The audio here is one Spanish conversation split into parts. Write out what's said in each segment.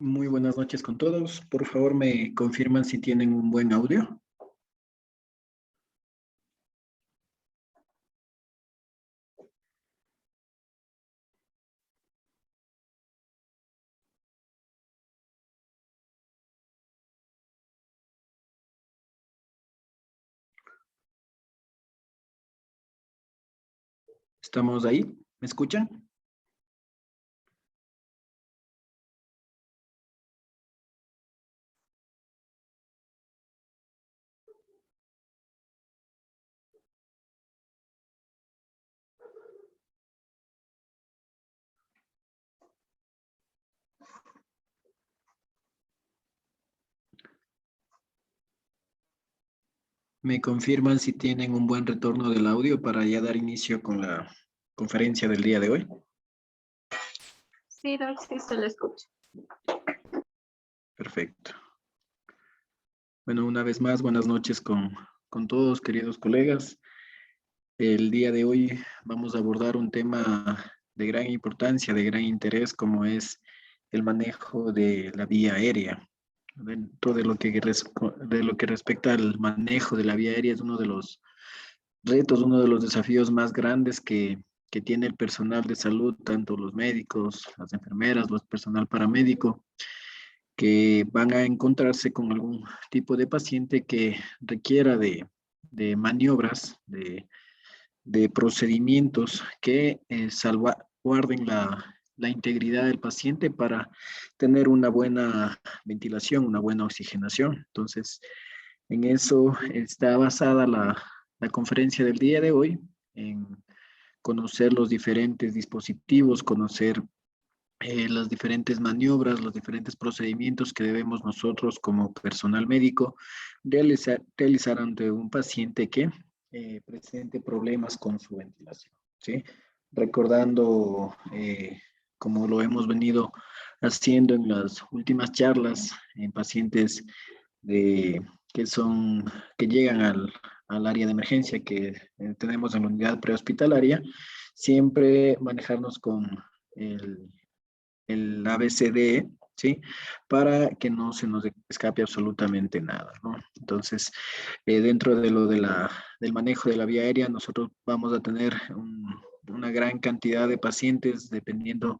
Muy buenas noches con todos. Por favor, me confirman si tienen un buen audio. ¿Estamos ahí? ¿Me escuchan? Me confirman si tienen un buen retorno del audio para ya dar inicio con la conferencia del día de hoy. Sí, Doc, sí se lo escucha. Perfecto. Bueno, una vez más, buenas noches con todos, queridos colegas. El día de hoy vamos a abordar un tema de gran importancia, de gran interés, como es el manejo de la vía aérea. Dentro de lo que respecta al manejo de la vía aérea, es uno de los retos, uno de los desafíos más grandes que tiene el personal de salud, tanto los médicos, las enfermeras, los personal paramédico, que van a encontrarse con algún tipo de paciente que requiera de maniobras, de procedimientos que salvaguarden la integridad del paciente para tener una buena ventilación, una buena oxigenación. Entonces, en eso está basada la conferencia del día de hoy, en conocer los diferentes dispositivos, conocer las diferentes maniobras, los diferentes procedimientos que debemos nosotros como personal médico realizar ante un paciente que presente problemas con su ventilación, ¿sí? Recordando, como lo hemos venido haciendo en las últimas charlas, en pacientes de, que, son, que llegan al área de emergencia que tenemos en la unidad prehospitalaria, siempre manejarnos con el ABCD, ¿sí? Para que no se nos escape absolutamente nada, ¿no? Entonces, dentro de del manejo de la vía aérea, nosotros vamos a tener una gran cantidad de pacientes dependiendo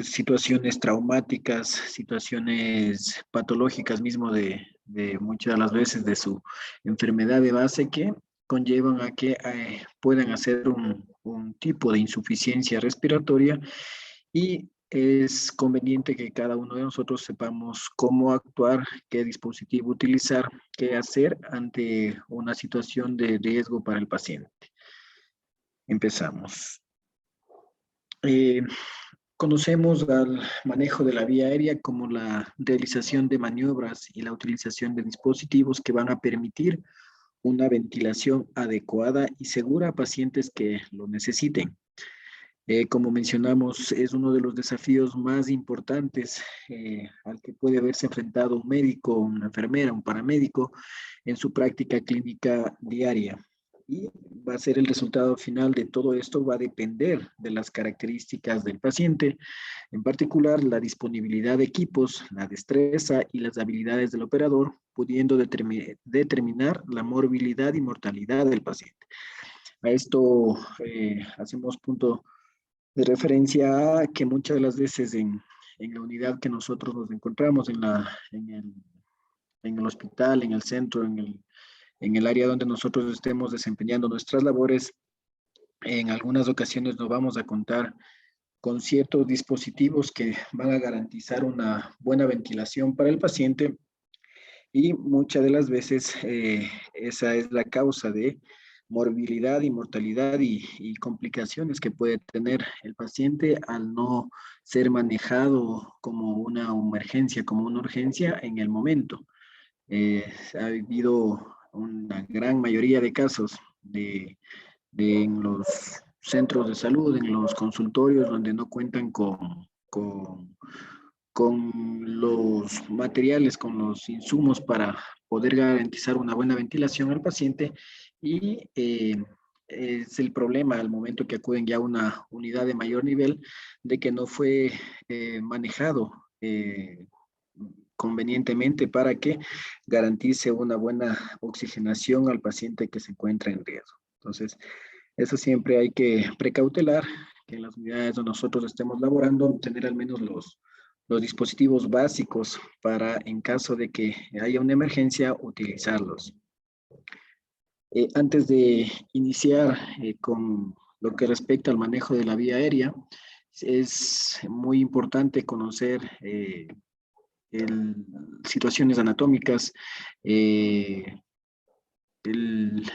situaciones traumáticas, situaciones patológicas mismo de muchas de las veces de su enfermedad de base que conllevan a que puedan hacer un tipo de insuficiencia respiratoria y es conveniente que cada uno de nosotros sepamos cómo actuar, qué dispositivo utilizar, qué hacer ante una situación de riesgo para el paciente. Empezamos. Eh, Conocemos al manejo de la vía aérea como la realización de maniobras y la utilización de dispositivos que van a permitir una ventilación adecuada y segura a pacientes que lo necesiten. Como mencionamos, es uno de los desafíos más importantes al que puede verse enfrentado un médico, una enfermera, un paramédico en su práctica clínica diaria. Y va a ser el resultado final de todo esto, va a depender de las características del paciente, en particular la disponibilidad de equipos, la destreza y las habilidades del operador, pudiendo determinar la morbilidad y mortalidad del paciente. A esto hacemos punto de referencia a que muchas de las veces en la unidad que nosotros nos encontramos, en el hospital, en el centro, en el área donde nosotros estemos desempeñando nuestras labores, en algunas ocasiones nos vamos a contar con ciertos dispositivos que van a garantizar una buena ventilación para el paciente y muchas de las veces esa es la causa de morbilidad y mortalidad y complicaciones que puede tener el paciente al no ser manejado como una emergencia, como una urgencia en el momento. Ha habido una gran mayoría de casos en los centros de salud, en los consultorios donde no cuentan con los materiales, con los insumos para poder garantizar una buena ventilación al paciente y es el problema al momento que acuden ya a una unidad de mayor nivel de que no fue manejado convenientemente para que garantice una buena oxigenación al paciente que se encuentra en riesgo. Entonces, eso siempre hay que precautelar, que en las unidades donde nosotros estemos laborando, tener al menos los dispositivos básicos para, en caso de que haya una emergencia, utilizarlos. Antes de iniciar con lo que respecta al manejo de la vía aérea, es muy importante conocer situaciones anatómicas, de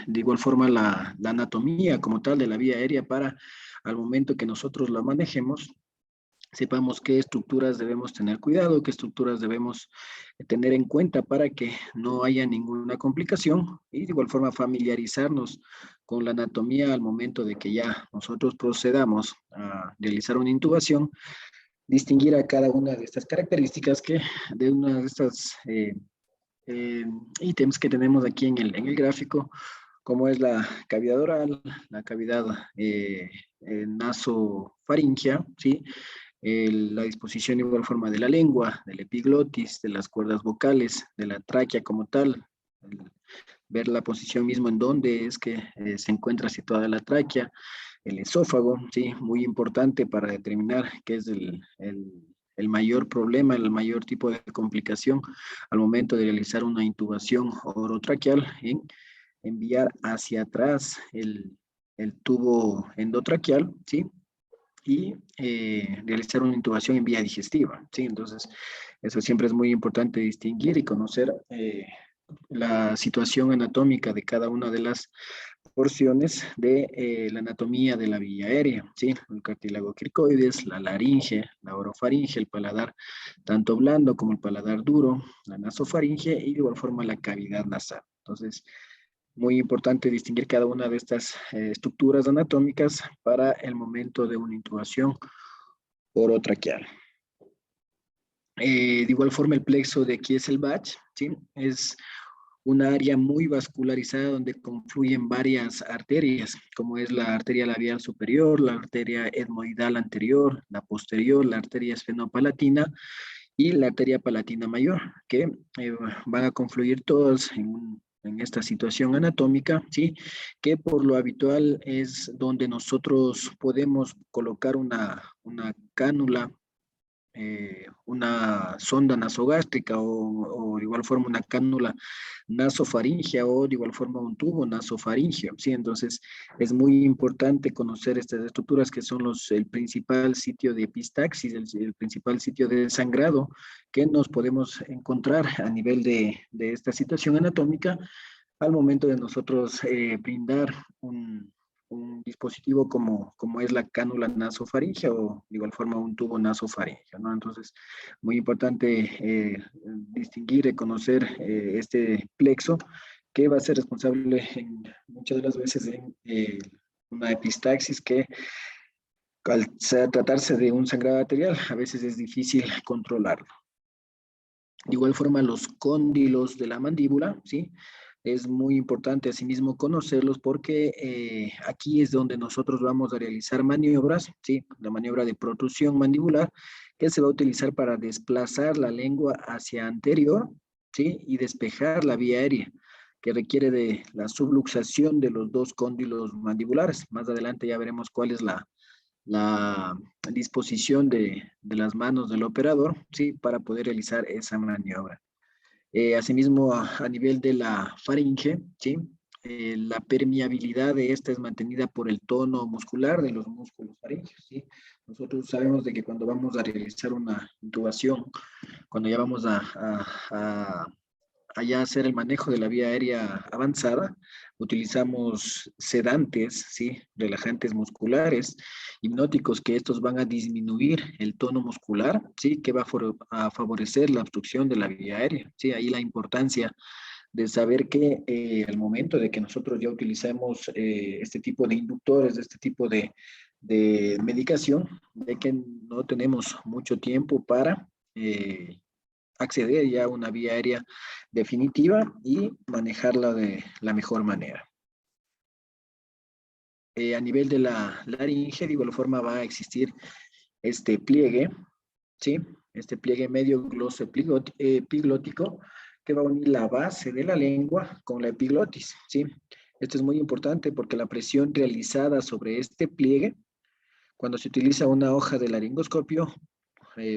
igual forma la anatomía como tal de la vía aérea para al momento que nosotros la manejemos, sepamos qué estructuras debemos tener cuidado, qué estructuras debemos tener en cuenta para que no haya ninguna complicación y de igual forma familiarizarnos con la anatomía al momento de que ya nosotros procedamos a realizar una intubación, distinguir a cada una de estas características que de una de estas eh, ítems que tenemos aquí en el gráfico, como es la cavidad oral, la cavidad nasofaringea, ¿sí? La disposición de igual forma de la lengua, del epiglotis, de las cuerdas vocales, de la tráquea como tal, ver la posición mismo en donde es que se encuentra situada la tráquea, el esófago, sí, muy importante para determinar qué es el mayor problema, el mayor tipo de complicación al momento de realizar una intubación orotraqueal, en enviar hacia atrás el tubo endotraqueal, ¿sí? Y realizar una intubación en vía digestiva, ¿sí? Entonces, eso siempre es muy importante distinguir y conocer la situación anatómica de cada una de las porciones de la anatomía de la vía aérea, ¿sí? El cartílago cricoides, la laringe, la orofaringe, el paladar tanto blando como el paladar duro, la nasofaringe y de igual forma la cavidad nasal. Entonces, muy importante distinguir cada una de estas estructuras anatómicas para el momento de una intubación orotraqueal. De igual forma, el plexo de Kieselbach, ¿sí? Es una área muy vascularizada donde confluyen varias arterias, como es la arteria labial superior, la arteria etmoidal anterior, la posterior, la arteria esfenopalatina y la arteria palatina mayor, que van a confluir todas en esta situación anatómica, ¿sí? Que por lo habitual es donde nosotros podemos colocar una cánula, una sonda nasogástrica o de igual forma una cánula nasofaringea o de igual forma un tubo nasofaringeo, ¿sí? Entonces es muy importante conocer estas estructuras que son el principal sitio de epistaxis, el principal sitio de sangrado que nos podemos encontrar a nivel de esta situación anatómica al momento de nosotros brindar un dispositivo como es la cánula nasofaringea o de igual forma un tubo nasofaringeo, ¿no? Entonces, muy importante distinguir, reconocer este plexo que va a ser responsable muchas de las veces en una epistaxis que al tratarse de un sangrado arterial a veces es difícil controlarlo. De igual forma, los cóndilos de la mandíbula, ¿sí? Es muy importante asimismo conocerlos porque aquí es donde nosotros vamos a realizar maniobras, ¿sí? La maniobra de protrusión mandibular que se va a utilizar para desplazar la lengua hacia anterior, ¿sí? Y despejar la vía aérea, que requiere de la subluxación de los dos cóndilos mandibulares. Más adelante ya veremos cuál es la disposición de las manos del operador, ¿sí? Para poder realizar esa maniobra. Asimismo, a nivel de la faringe, ¿sí? La permeabilidad de esta es mantenida por el tono muscular de los músculos faringeos, ¿sí? Nosotros sabemos de que cuando vamos a realizar una intubación, cuando ya vamos a allá hacer el manejo de la vía aérea avanzada, utilizamos sedantes, ¿sí? Relajantes musculares, hipnóticos, que estos van a disminuir el tono muscular, ¿sí? Que va a favorecer la obstrucción de la vía aérea, ¿sí? Ahí la importancia de saber que al momento de que nosotros ya utilicemos este tipo de inductores, este tipo de medicación, de que no tenemos mucho tiempo para acceder ya a una vía aérea definitiva y manejarla de la mejor manera. A nivel de la laringe, de igual forma va a existir este pliegue, ¿sí? este pliegue medio gloso-epiglótico que va a unir la base de la lengua con la epiglotis, ¿sí? Esto es muy importante porque la presión realizada sobre este pliegue, cuando se utiliza una hoja de laringoscopio,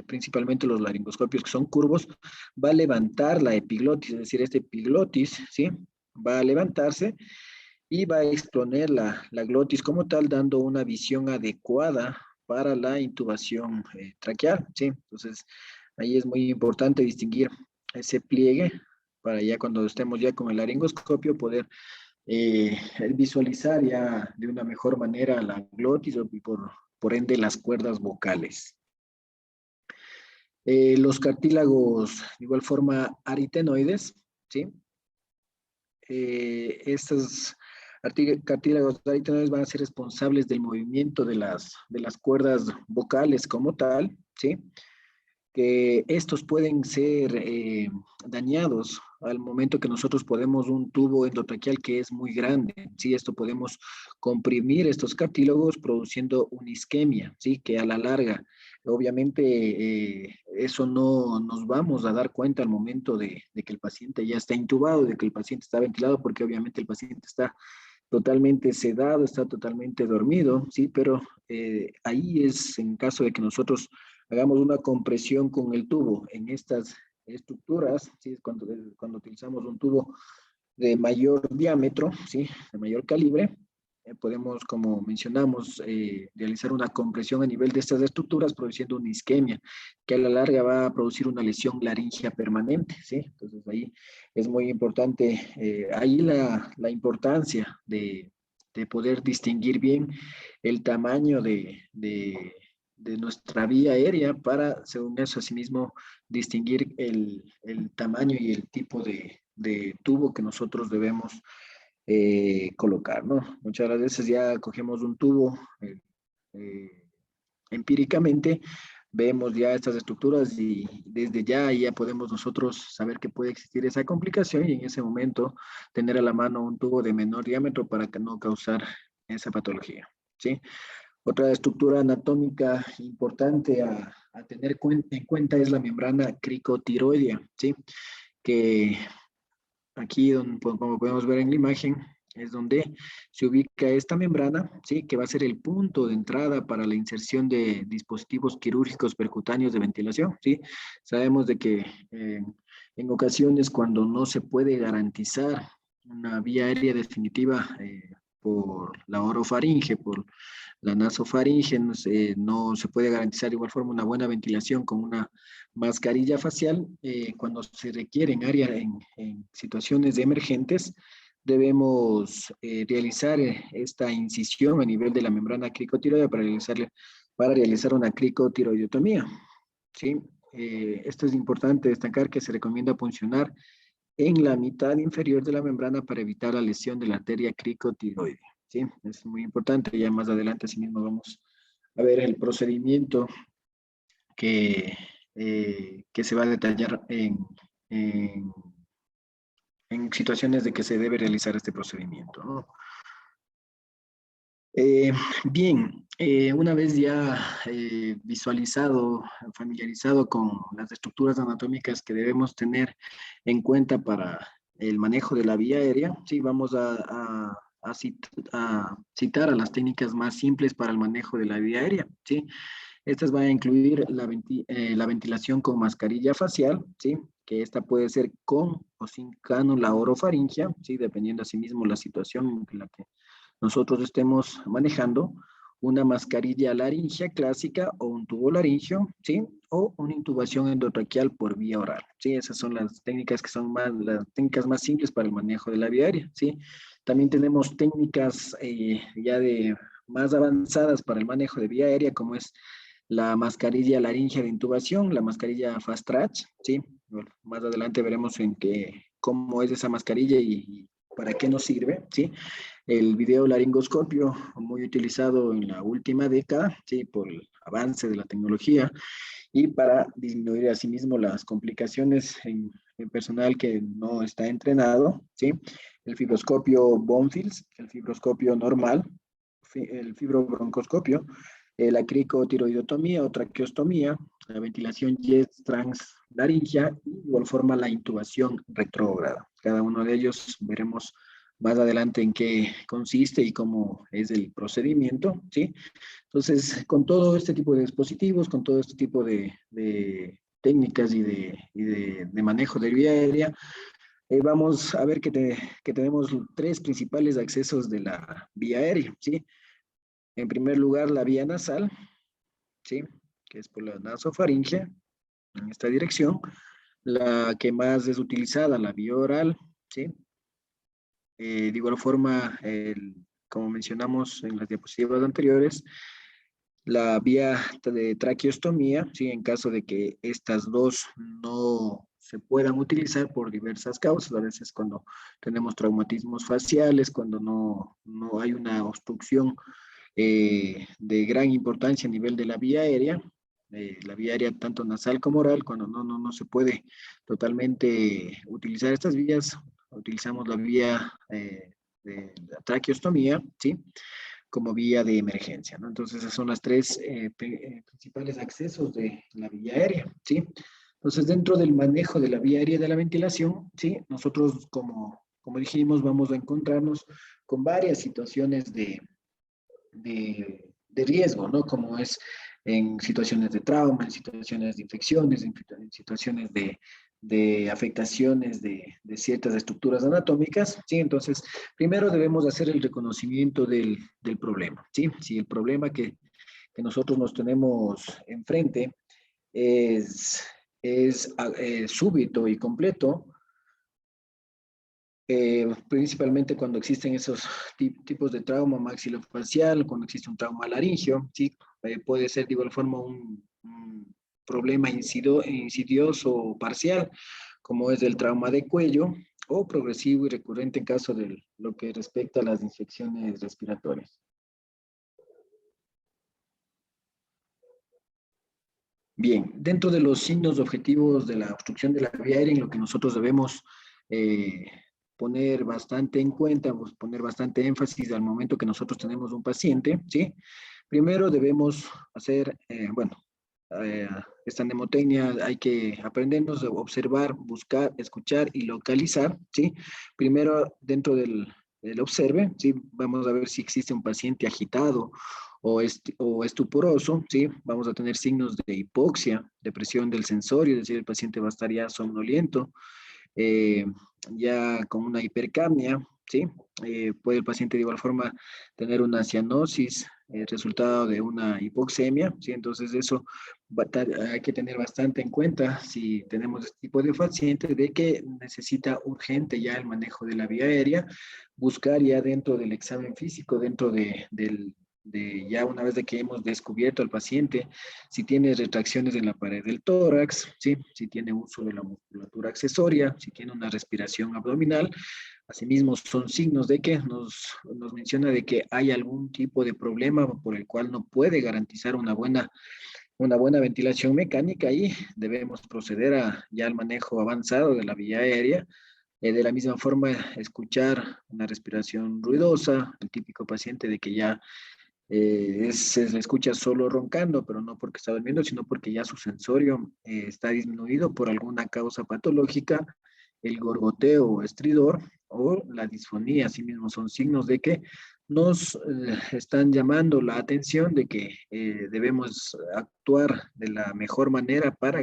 principalmente los laringoscopios que son curvos, va a levantar la epiglotis, es decir, este epiglotis, ¿sí? Va a levantarse y va a exponer la glotis como tal, dando una visión adecuada para la intubación traqueal, ¿sí? Entonces, ahí es muy importante distinguir ese pliegue para ya cuando estemos ya con el laringoscopio poder eh, visualizar ya de una mejor manera la glotis y por ende las cuerdas vocales. Los cartílagos, de igual forma, aritenoides, ¿sí? Estos cartílagos aritenoides van a ser responsables del movimiento de las cuerdas vocales como tal, ¿sí? Que estos pueden ser dañados al momento que nosotros podemos un tubo endotraqueal que es muy grande, ¿sí? Esto podemos comprimir estos cartílagos produciendo una isquemia, ¿sí? Que a la larga, obviamente, eso no nos vamos a dar cuenta al momento de que el paciente ya está intubado, de que el paciente está ventilado, porque obviamente el paciente está totalmente sedado, está totalmente dormido, ¿sí? Pero ahí es en caso de que nosotros hagamos una compresión con el tubo en estas estructuras, ¿sí? Cuando utilizamos un tubo de mayor diámetro, ¿sí? De mayor calibre, podemos, como mencionamos, realizar una compresión a nivel de estas estructuras produciendo una isquemia, que a la larga va a producir una lesión laringea permanente, ¿sí? Entonces ahí es muy importante, ahí la importancia de poder distinguir bien el tamaño de nuestra vía aérea para, según eso, asimismo, distinguir el tamaño y el tipo de tubo que nosotros debemos colocar, ¿no? Muchas veces ya cogemos un tubo eh, empíricamente, vemos ya estas estructuras y desde ya podemos nosotros saber que puede existir esa complicación y en ese momento tener a la mano un tubo de menor diámetro para que no causar esa patología, ¿sí? Otra estructura anatómica importante a tener en cuenta es la membrana cricotiroidea, ¿sí? Que aquí, como podemos ver en la imagen, es donde se ubica esta membrana, ¿sí? Que va a ser el punto de entrada para la inserción de dispositivos quirúrgicos percutáneos de ventilación, ¿sí? Sabemos de que en ocasiones cuando no se puede garantizar una vía aérea definitiva por la orofaringe, por la nasofaringe, no se puede garantizar de igual forma una buena ventilación con una mascarilla facial. Cuando se requiere en situaciones de emergentes, debemos realizar esta incisión a nivel de la membrana cricotiroidea para realizar una cricotiroidotomía, ¿sí? Esto es importante destacar que se recomienda puncionar en la mitad inferior de la membrana para evitar la lesión de la arteria cricotiroidea, ¿sí? Es muy importante, ya más adelante asimismo vamos a ver el procedimiento que, que se va a detallar en, en situaciones de que se debe realizar este procedimiento, ¿no? Eh, Bien, una vez ya visualizado, familiarizado con las estructuras anatómicas que debemos tener en cuenta para el manejo de la vía aérea, sí, vamos a citar a las técnicas más simples para el manejo de la vía aérea, ¿sí? Estas van a incluir la ventilación con mascarilla facial, ¿sí? Que esta puede ser con o sin cánula orofaringia, ¿sí? Dependiendo asimismo la situación en la que nosotros estemos manejando, una mascarilla laringea clásica o un tubo laringio, ¿sí? O una intubación endotraqueal por vía oral, ¿sí? Esas son las técnicas que son las técnicas más simples para el manejo de la vía aérea, ¿sí? También tenemos técnicas ya de más avanzadas para el manejo de vía aérea, como es la mascarilla laringea de intubación, la mascarilla Fast Track, ¿sí? Bueno, más adelante veremos cómo es esa mascarilla y para qué nos sirve, ¿sí? El video laringoscopio, muy utilizado en la última década, ¿sí? Por el avance de la tecnología y para disminuir asimismo las complicaciones en personal que no está entrenado, ¿sí? El fibroscopio Bonfils, el fibroscopio normal, el fibrobroncoscopio, la cricotiroidotomía o traqueostomía, la ventilación jet translaringia y de igual forma la intubación retrógrada. Cada uno de ellos veremos más adelante en qué consiste y cómo es el procedimiento, ¿sí? Entonces, con todo este tipo de dispositivos, con todo este tipo de técnicas y de manejo de vía aérea, vamos a ver que tenemos tres principales accesos de la vía aérea, ¿sí? En primer lugar, la vía nasal, ¿sí? Que es por la nasofaringe, en esta dirección. La que más es utilizada, la vía oral, ¿sí? De igual forma, como mencionamos en las diapositivas anteriores, la vía de traqueostomía, ¿sí? En caso de que estas dos no se puedan utilizar por diversas causas, a veces cuando tenemos traumatismos faciales, cuando no hay una obstrucción de gran importancia a nivel de la vía aérea tanto nasal como oral, cuando no se puede totalmente utilizar estas vías, utilizamos la vía de la traqueostomía, ¿sí? Como vía de emergencia, ¿no? Entonces, esos son los tres principales accesos de la vía aérea, ¿sí? Entonces, dentro del manejo de la vía aérea de la ventilación, ¿sí? Nosotros, como dijimos, vamos a encontrarnos con varias situaciones de riesgo, ¿no? Como es en situaciones de trauma, en situaciones de infecciones, en situaciones de afectaciones de ciertas estructuras anatómicas, ¿sí? Entonces, primero debemos hacer el reconocimiento del problema, ¿sí? Si el problema que nosotros nos tenemos enfrente es súbito y completo, principalmente cuando existen esos tipos de trauma maxilofacial, cuando existe un trauma laringio, ¿sí? Puede ser de igual forma un problema insidioso o parcial, como es el trauma de cuello, o progresivo y recurrente en caso de lo que respecta a las infecciones respiratorias. Bien, dentro de los signos objetivos de la obstrucción de la vía aérea, en lo que nosotros debemos eh, poner bastante en cuenta, pues, poner bastante énfasis al momento que nosotros tenemos un paciente, ¿sí? Primero debemos hacer, bueno, esta mnemotecnia hay que aprendernos a observar, buscar, escuchar y localizar, ¿sí? Primero, dentro del observe, ¿sí? Vamos a ver si existe un paciente agitado o estuporoso, ¿sí? Vamos a tener signos de hipoxia, depresión del sensorio, es decir, el paciente va a estar ya somnoliento, eh, ya con una hipercapnia, ¿sí? Puede el paciente de igual forma tener una cianosis, resultado de una hipoxemia, ¿sí? Entonces eso hay que tener bastante en cuenta si tenemos este tipo de paciente de que necesita urgente ya el manejo de la vía aérea, buscar ya dentro del examen físico, dentro de ya una vez de que hemos descubierto al paciente, si tiene retracciones en la pared del tórax, ¿sí? Si tiene uso de la musculatura accesoria, si tiene una respiración abdominal. Asimismo, son signos de que nos menciona de que hay algún tipo de problema por el cual no puede garantizar una buena ventilación mecánica y debemos proceder ya al manejo avanzado de la vía aérea. De la misma forma, escuchar una respiración ruidosa, el típico paciente de que ya se le escucha solo roncando, pero no porque está durmiendo, sino porque ya su sensorio está disminuido por alguna causa patológica, el gorgoteo o estridor o la disfonía, asimismo son signos de que nos están llamando la atención de que debemos actuar de la mejor manera para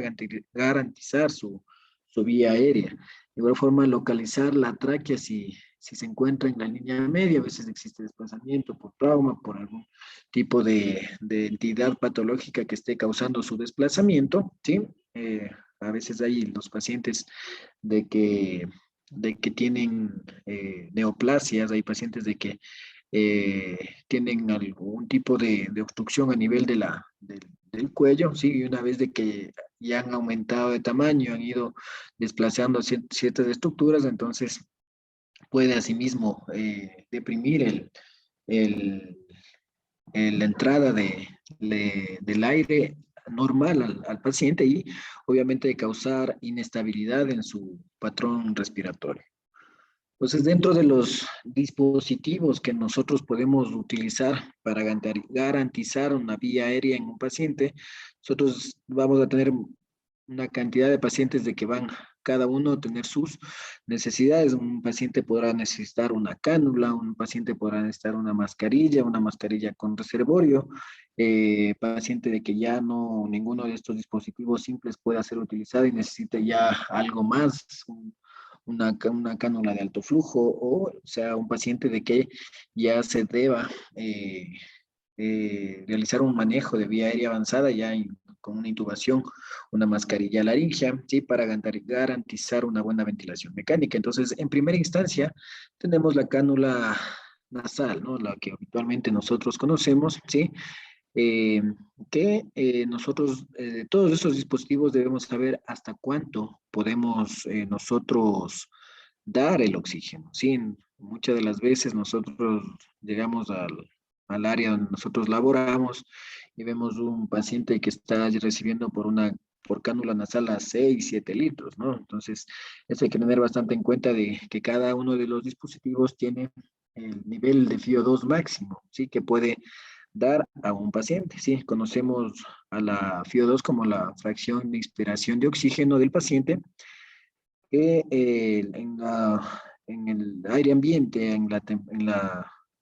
garantizar su vía aérea. De igual forma, localizar la tráquea si se encuentra en la línea media, a veces existe desplazamiento por trauma, por algún tipo de entidad patológica que esté causando su desplazamiento, ¿sí? A veces hay los pacientes de que tienen neoplasias, hay pacientes de que tienen algún tipo de obstrucción a nivel del cuello, ¿sí? Y una vez de que ya han aumentado de tamaño, han ido desplazando ciertas estructuras, entonces puede asimismo deprimir el, la entrada del aire normal al paciente y obviamente causar inestabilidad en su patrón respiratorio. Entonces, dentro de los dispositivos que nosotros podemos utilizar para garantizar una vía aérea en un paciente, nosotros vamos a tener una cantidad de pacientes de que van cada uno a tener sus necesidades. Un paciente podrá necesitar una cánula, un paciente podrá necesitar una mascarilla con reservorio, paciente de que ya no, ninguno de estos dispositivos simples pueda ser utilizado y necesita ya algo más, una cánula de alto flujo, o sea, un paciente de que ya se deba realizar un manejo de vía aérea avanzada con una intubación, una mascarilla laringea, ¿sí? Para garantizar una buena ventilación mecánica. Entonces, en primera instancia, tenemos la cánula nasal, ¿no? La que habitualmente nosotros conocemos, ¿sí? eh, nosotros, de todos estos dispositivos debemos saber hasta cuánto podemos nosotros dar el oxígeno. Sí, muchas de las veces nosotros llegamos al área donde nosotros laboramos y vemos un paciente que está recibiendo por cánula nasal a 6, 7 litros, ¿no? Entonces, eso hay que tener bastante en cuenta de que cada uno de los dispositivos tiene el nivel de FiO2 máximo, ¿sí? Que puede dar a un paciente. Sí, conocemos a la FiO2 como la fracción de inspiración de oxígeno del paciente, que en el aire ambiente,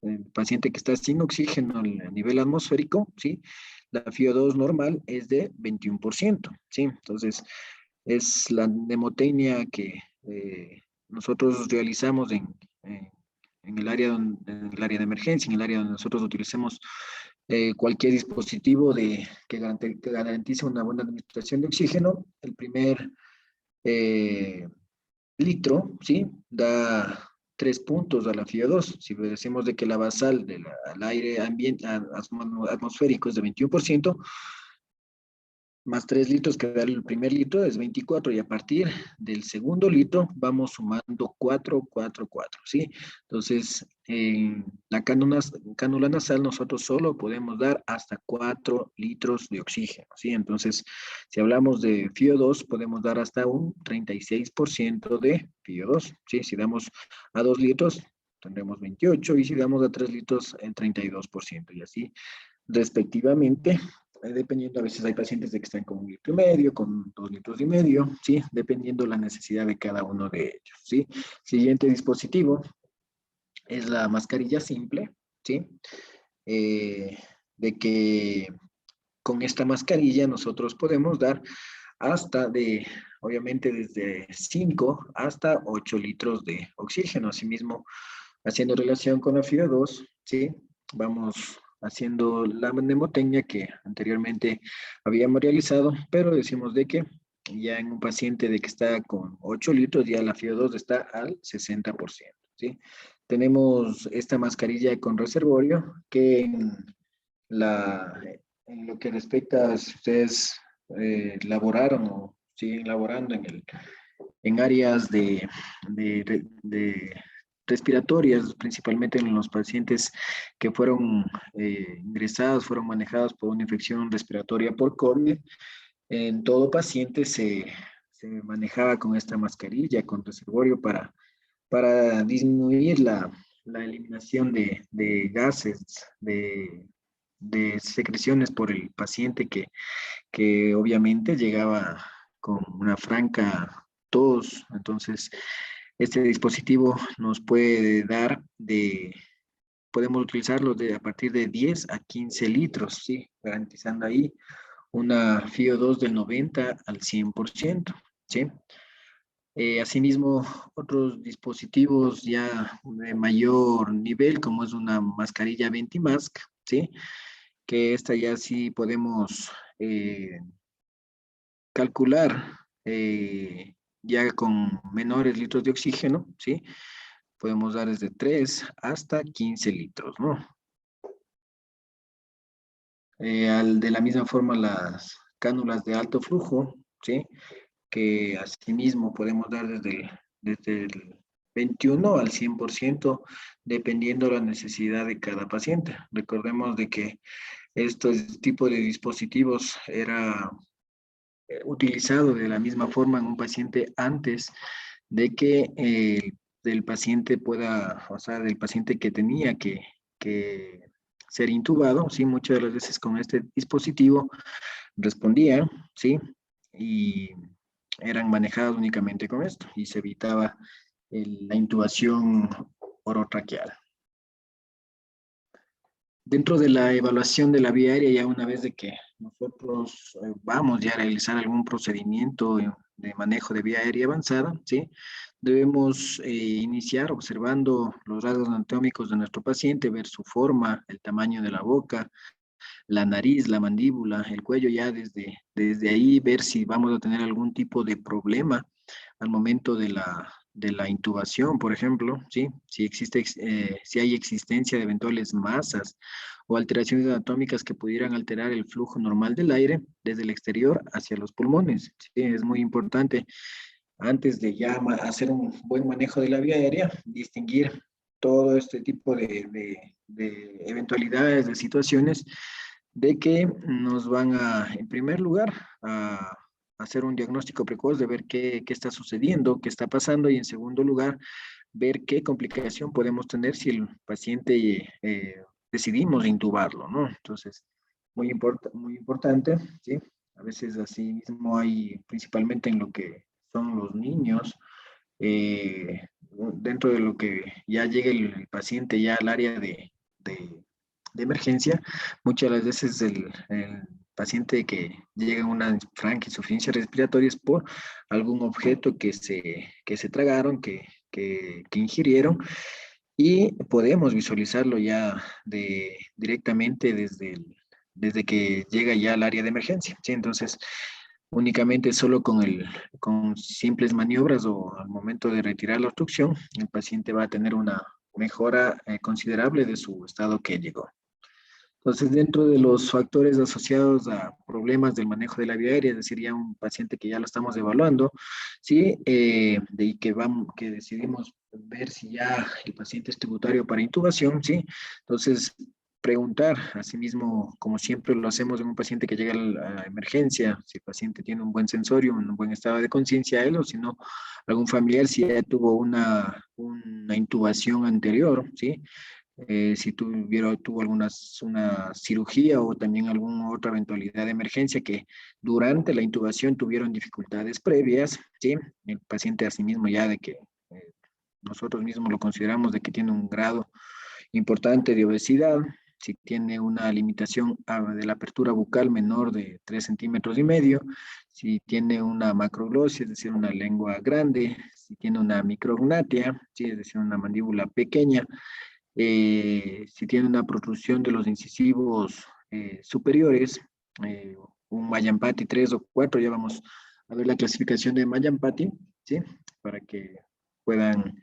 el paciente que está sin oxígeno a nivel atmosférico, ¿sí? La FiO2 normal es de 21%, ¿sí? Entonces, es la mnemotecnia que nosotros realizamos en el área en el área de emergencia, en el área donde nosotros utilicemos cualquier dispositivo que garantice una buena administración de oxígeno. El primer eh, litro, ¿sí? Da 3 puntos a la FiO2. Si decimos de que la basal al aire atmosférico es de 21%, más 3 litros que da el primer litro es 24, y a partir del segundo litro vamos sumando 4, 4, 4, ¿sí? Entonces, en la cánula nasal nosotros solo podemos dar hasta 4 litros de oxígeno, ¿sí? Entonces, si hablamos de FiO2, podemos dar hasta un 36% de FiO2, ¿sí? Si damos a 2 litros, tendremos 28, y si damos a 3 litros, el 32%, y así respectivamente, dependiendo, a veces hay pacientes de que están con 1,5 litros, con 2,5 litros, ¿sí? Dependiendo la necesidad de cada uno de ellos, ¿sí? Siguiente dispositivo es la mascarilla simple, ¿sí? Eh, de que con esta mascarilla nosotros podemos dar obviamente desde 5 hasta 8 litros de oxígeno. Asimismo, haciendo relación con la FIO2, ¿sí? Vamos haciendo la mnemotecnia que anteriormente habíamos realizado, pero decimos de que ya en un paciente de que está con 8 litros, ya la FIO2 está al 60%, ¿sí? Tenemos esta mascarilla con reservorio que la, en lo que respecta a si ustedes laboraron o siguen laborando en áreas de respiratorias, principalmente en los pacientes que fueron ingresados, fueron manejados por una infección respiratoria por COVID. En todo paciente se manejaba con esta mascarilla, con reservorio para disminuir la eliminación de gases, de secreciones por el paciente que obviamente llegaba con una franca tos. Entonces, este dispositivo nos puede dar podemos utilizarlo a partir de 10 a 15 litros, ¿sí? Garantizando ahí una FiO2 del 90 al 100%, ¿sí? Asimismo, otros dispositivos ya de mayor nivel, como es una mascarilla Ventimask, ¿sí? Que esta ya sí podemos calcular ya con menores litros de oxígeno, ¿sí? Podemos dar desde 3 hasta 15 litros, ¿no? De la misma forma, las cánulas de alto flujo, ¿sí? Que asimismo podemos dar desde el 21 al 100%, dependiendo la necesidad de cada paciente. Recordemos de que estos tipos de dispositivos era utilizado de la misma forma en un paciente antes de que del paciente pueda, o sea, del paciente que tenía que ser intubado, ¿sí? Muchas de las veces con este dispositivo respondían, ¿sí? Y eran manejadas únicamente con esto y se evitaba la intubación orotraqueal. Dentro de la evaluación de la vía aérea, ya una vez de que nosotros vamos ya a realizar algún procedimiento de manejo de vía aérea avanzada, ¿sí? Debemos iniciar observando los rasgos anatómicos de nuestro paciente, ver su forma, el tamaño de la boca, la nariz, la mandíbula, el cuello, ya desde ahí ver si vamos a tener algún tipo de problema al momento de la intubación, por ejemplo, ¿sí? Si existe, si hay existencia de eventuales masas o alteraciones anatómicas que pudieran alterar el flujo normal del aire desde el exterior hacia los pulmones. ¿Sí? Es muy importante, antes de ya hacer un buen manejo de la vía aérea, distinguir todo este tipo de eventualidades, de situaciones, de que nos van a, en primer lugar, a hacer un diagnóstico precoz de ver qué está sucediendo, qué está pasando, y en segundo lugar, ver qué complicación podemos tener si el paciente decidimos intubarlo, ¿no? Entonces, muy importante, ¿sí? A veces así mismo hay, principalmente en lo que son los niños, dentro de lo que ya llegue el paciente ya al área de emergencia, muchas de las veces el paciente que llega a una franca insuficiencia respiratoria es por algún objeto que se tragaron, que ingirieron, y podemos visualizarlo ya directamente desde que llega ya al área de emergencia, ¿sí? Entonces, únicamente solo con simples maniobras o al momento de retirar la obstrucción, el paciente va a tener una mejora considerable de su estado que llegó. Entonces, dentro de los factores asociados a problemas del manejo de la vía aérea, es decir, ya un paciente que ya lo estamos evaluando, ¿sí? Que decidimos ver si ya el paciente es tributario para intubación, ¿sí? Entonces, preguntar, asimismo, como siempre lo hacemos en un paciente que llega a la emergencia, si el paciente tiene un buen sensorio, un buen estado de conciencia, él o si no, algún familiar, si ya tuvo una intubación anterior, ¿sí? Si tuvo una cirugía o también alguna otra eventualidad de emergencia que durante la intubación tuvieron dificultades previas, ¿sí? El paciente asimismo ya de que nosotros mismos lo consideramos de que tiene un grado importante de obesidad, si tiene una limitación de la apertura bucal menor de 3,5 cm, si tiene una macroglosia, es decir, una lengua grande, si tiene una micrognatia, ¿sí? Es decir, una mandíbula pequeña, si tiene una protrusión de los incisivos superiores, eh, un Mallampati 3 o 4, ya vamos a ver la clasificación de Mallampati, ¿sí? Para que puedan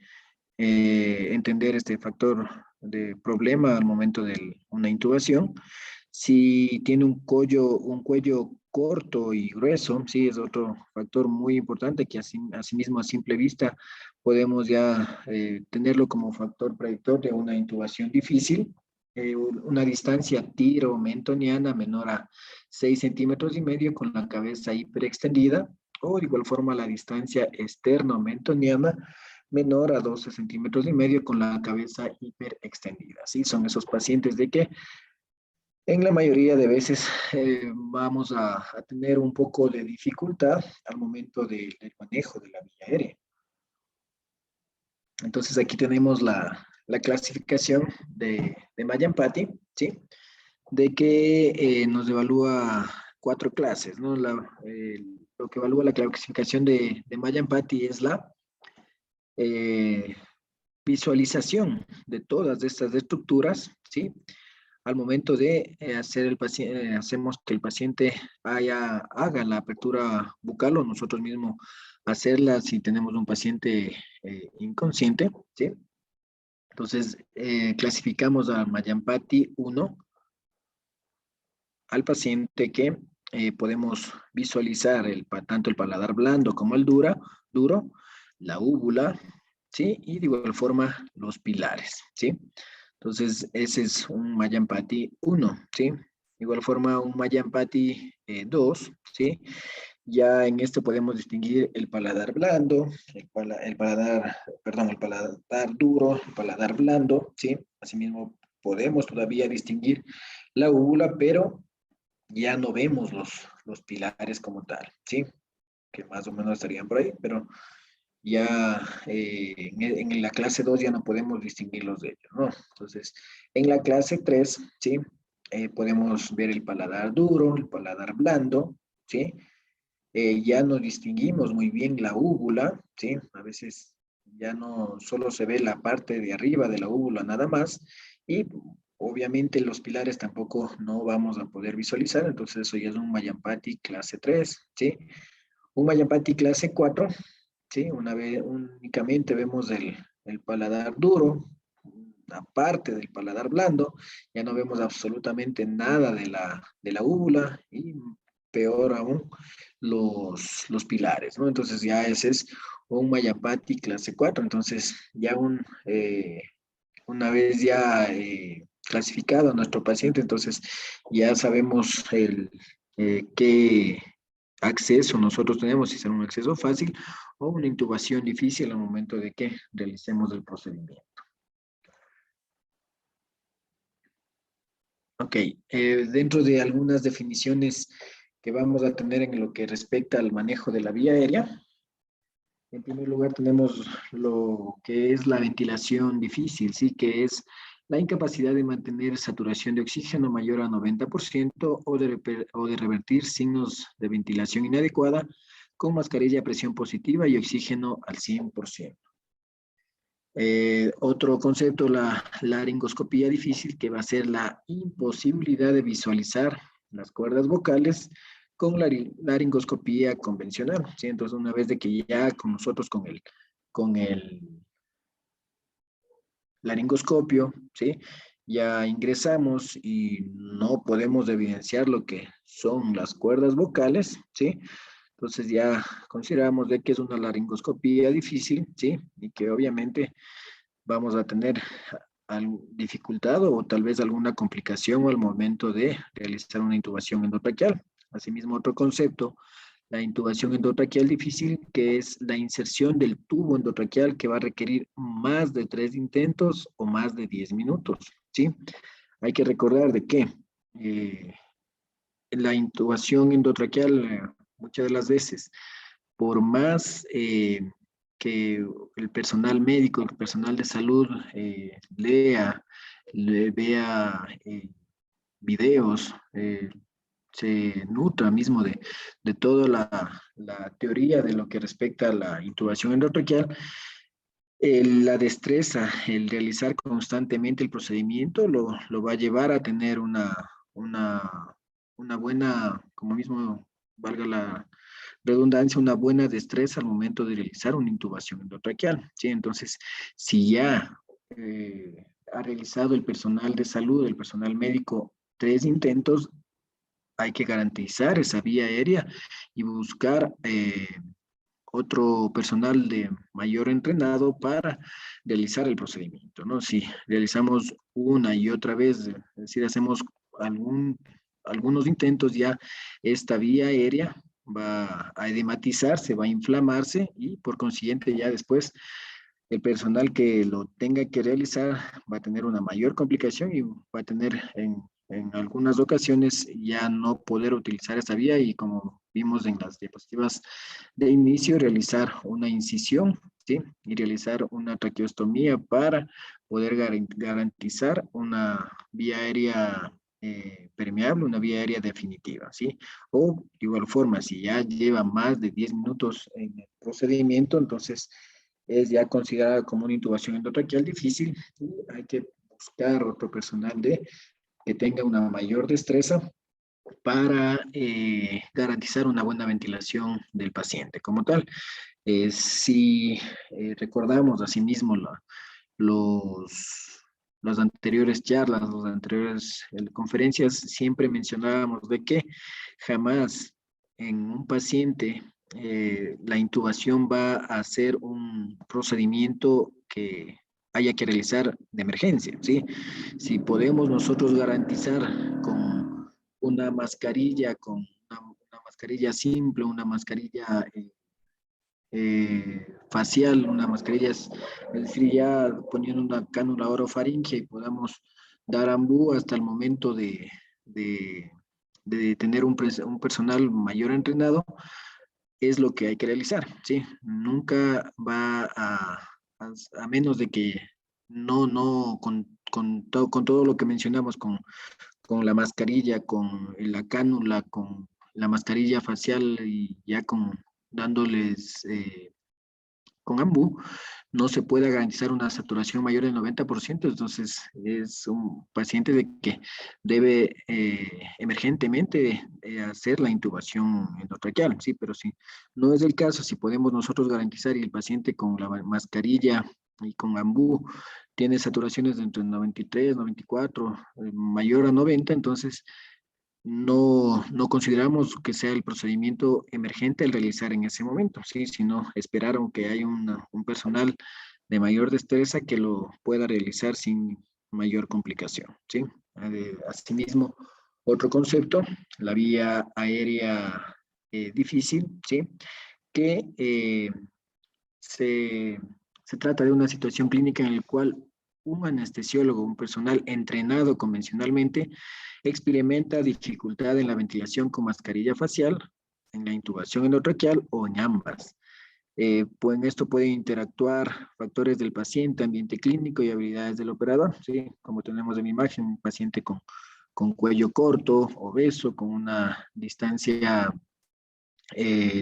entender este factor de problema al momento de una intubación. Si tiene un cuello corto y grueso, sí, es otro factor muy importante que asimismo a simple vista podemos ya tenerlo como factor predictor de una intubación difícil. Una distancia tiro-mentoniana menor a 6,5 cm con la cabeza hiperextendida, o de igual forma la distancia externo-mentoniana menor a 12,5 cm con la cabeza hiperextendida. ¿Sí? Son esos pacientes de que en la mayoría de veces vamos a tener un poco de dificultad al momento del manejo de la vía aérea. Entonces aquí tenemos la clasificación de Mallampati, ¿sí? De que nos evalúa 4 clases, ¿no? Lo que evalúa la clasificación de Mallampati es la eh, visualización de todas estas estructuras, ¿sí? Al momento de hacer el paciente, hacemos que el paciente haga la apertura bucal o nosotros mismos hacerla si tenemos un paciente inconsciente, ¿sí? Entonces, clasificamos a Mallampati 1 al paciente que podemos visualizar tanto el paladar blando como el duro, la úvula, ¿sí? Y de igual forma los pilares, ¿sí? Entonces, ese es un Mallampati 1, ¿sí? De igual forma, un Mallampati 2, ¿sí? Ya en esto podemos distinguir el paladar blando, el paladar duro, el paladar blando, ¿sí? Asimismo, podemos todavía distinguir la úvula, pero ya no vemos los pilares como tal, ¿sí? Que más o menos estarían por ahí, pero ya en la clase 2 ya no podemos distinguirlos de ellos, ¿no? Entonces, en la clase 3, ¿sí? Podemos ver el paladar duro, el paladar blando, ¿sí? Ya no distinguimos muy bien la úvula, ¿sí? A veces ya no solo se ve la parte de arriba de la úvula nada más y obviamente los pilares tampoco no vamos a poder visualizar, entonces eso ya es un Mayampati clase 3, ¿sí? Un Mayampati clase 4, ¿sí? Una vez únicamente vemos el paladar duro, aparte del paladar blando, ya no vemos absolutamente nada de la úvula y peor aún los pilares, ¿no? Entonces ya ese es un Mayapati clase 4. Entonces ya una vez ya clasificado a nuestro paciente, entonces ya sabemos qué acceso nosotros tenemos, si será un acceso fácil o una intubación difícil al momento de que realicemos el procedimiento. Ok, dentro de algunas definiciones que vamos a tener en lo que respecta al manejo de la vía aérea, en primer lugar tenemos lo que es la ventilación difícil, ¿sí? Que es la incapacidad de mantener saturación de oxígeno mayor a 90% o de revertir signos de ventilación inadecuada con mascarilla a presión positiva y oxígeno al 100%. Otro concepto, la laringoscopía difícil, que va a ser la imposibilidad de visualizar las cuerdas vocales con la laringoscopía convencional, ¿sí? Entonces, una vez de que ya con nosotros, con el laringoscopio, ¿sí? Ya ingresamos y no podemos evidenciar lo que son las cuerdas vocales, ¿sí? Entonces ya consideramos de que es una laringoscopía difícil, ¿sí? Y que obviamente vamos a tener dificultad o tal vez alguna complicación al momento de realizar una intubación endotraqueal. Asimismo, otro concepto, la intubación endotraqueal difícil, que es la inserción del tubo endotraqueal que va a requerir más de 3 intentos o más de 10 minutos, ¿sí? Hay que recordar de que eh, la intubación endotraqueal muchas de las veces por más que el personal médico, el personal de salud vea videos, se nutra mismo de toda la teoría de lo que respecta a la intubación endotraqueal, la destreza, el realizar constantemente el procedimiento lo va a llevar a tener una buena, como mismo valga la redundancia, una buena destreza al momento de realizar una intubación endotraqueal, ¿sí? Entonces, si ya ha realizado el personal de salud, el personal médico, 3 intentos, hay que garantizar esa vía aérea y buscar otro personal de mayor entrenado para realizar el procedimiento, ¿no? Si realizamos una y otra vez, es decir, hacemos algunos intentos, ya esta vía aérea va a edematizarse, va a inflamarse y por consiguiente ya después el personal que lo tenga que realizar va a tener una mayor complicación y va a tener en algunas ocasiones ya no poder utilizar esta vía y como vimos en las diapositivas de inicio, realizar una incisión, ¿sí? Y realizar una traqueostomía para poder garantizar una vía aérea permeable, una vía aérea definitiva, ¿sí? O de igual forma, si ya lleva más de 10 minutos en el procedimiento, entonces es ya considerada como una intubación endotraqueal difícil y hay que buscar otro personal que tenga una mayor destreza para garantizar una buena ventilación del paciente como tal. Si recordamos asimismo los, las anteriores charlas, las anteriores conferencias, siempre mencionábamos de que jamás en un paciente la intubación va a ser un procedimiento que haya que realizar de emergencia, ¿sí? Si podemos nosotros garantizar con una mascarilla, con una mascarilla simple, una mascarilla facial, una mascarilla, es decir, ya poniendo una cánula orofaringe y podamos dar ambú hasta el momento de, de tener un personal mayor entrenado, es lo que hay que realizar, ¿sí? Nunca va a menos de que no, con todo lo que mencionamos, con la mascarilla, con la cánula, con la mascarilla facial y ya dándoles con AMBU, no se puede garantizar una saturación mayor del 90%, entonces es un paciente de que debe emergentemente hacer la intubación endotraqueal, sí, pero si no es el caso, si podemos nosotros garantizar y el paciente con la mascarilla y con AMBU tiene saturaciones de entre 93, 94, mayor a 90, entonces no consideramos que sea el procedimiento emergente al realizar en ese momento, ¿sí? Sino esperar aunque haya un personal de mayor destreza que lo pueda realizar sin mayor complicación, ¿sí? Asimismo, otro concepto, la vía aérea difícil, ¿sí? Que se, se trata de una situación clínica en la cual un anestesiólogo, un personal entrenado convencionalmente, experimenta dificultad en la ventilación con mascarilla facial, en la intubación endotraqueal o en ambas. Pues en esto pueden interactuar factores del paciente, ambiente clínico y habilidades del operador, ¿sí? Como tenemos en mi imagen, un paciente con cuello corto, obeso, con una distancia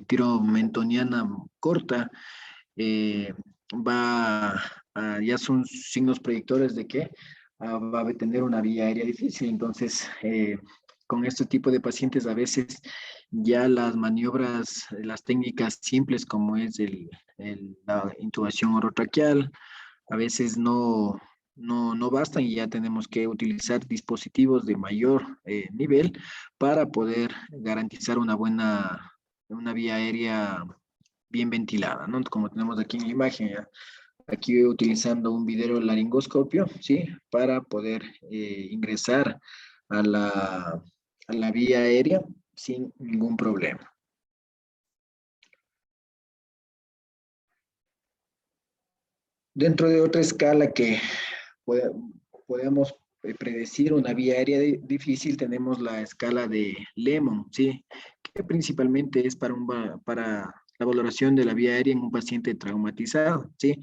tiromentoniana corta, eh, ya son signos predictores de que va a tener una vía aérea difícil. Entonces, con este tipo de pacientes a veces ya las maniobras, las técnicas simples como es la intubación orotraqueal, a veces no bastan y ya tenemos que utilizar dispositivos de mayor nivel para poder garantizar una vía aérea bien ventilada, ¿no? Como tenemos aquí en la imagen, ya. Aquí utilizando un video laringoscopio, ¿sí? Para poder ingresar a a la vía aérea sin ningún problema. Dentro de otra escala que puede- podemos predecir una vía aérea difícil, tenemos la escala de Lemon, ¿sí? Que principalmente es para la valoración de la vía aérea en un paciente traumatizado, ¿sí?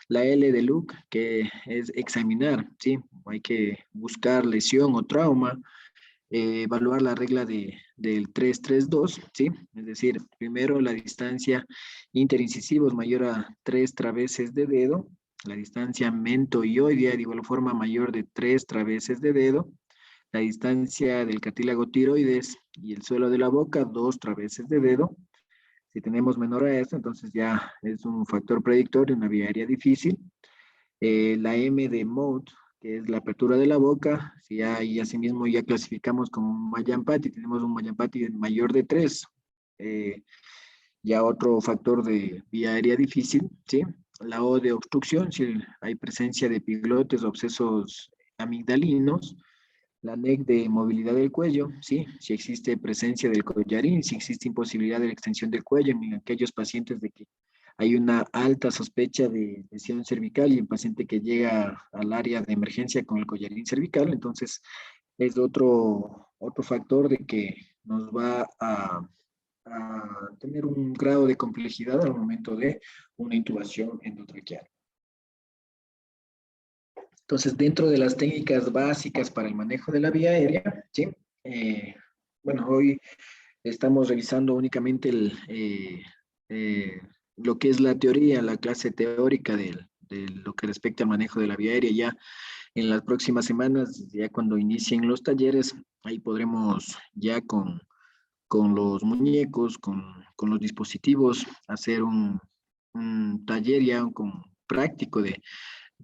La L de Luke, que es examinar, ¿sí? Hay que buscar lesión o trauma, evaluar la regla del 3-3-2, ¿sí? Es decir, primero la distancia interincisivo es mayor a 3 traveses de dedo, la distancia mentoioidea de igual forma mayor de 3 traveses de dedo, la distancia del cartílago tiroides y el suelo de la boca, 2 traveses de dedo. Si tenemos menor a esto, entonces ya es un factor predictor de una vía aérea difícil. La M de mode, que es la apertura de la boca, si ya, y asimismo ya clasificamos como un Mallampati, tenemos un Mallampati mayor de 3, ya otro factor de vía aérea difícil, ¿sí? La O de obstrucción, si hay presencia de epiglotes o abscesos amigdalinos, la NEC de movilidad del cuello, ¿sí? Si existe presencia del collarín, si existe imposibilidad de la extensión del cuello en aquellos pacientes de que hay una alta sospecha de lesión cervical y el paciente que llega al área de emergencia con el collarín cervical, entonces es otro factor de que nos va a tener un grado de complejidad al momento de una intubación endotraqueal. Entonces, dentro de las técnicas básicas para el manejo de la vía aérea, ¿sí? Bueno, hoy estamos revisando únicamente lo que es la teoría, la clase teórica de lo que respecta al manejo de la vía aérea. Ya en las próximas semanas, ya cuando inicien los talleres, ahí podremos ya con los muñecos, con los dispositivos, hacer un taller ya con práctico de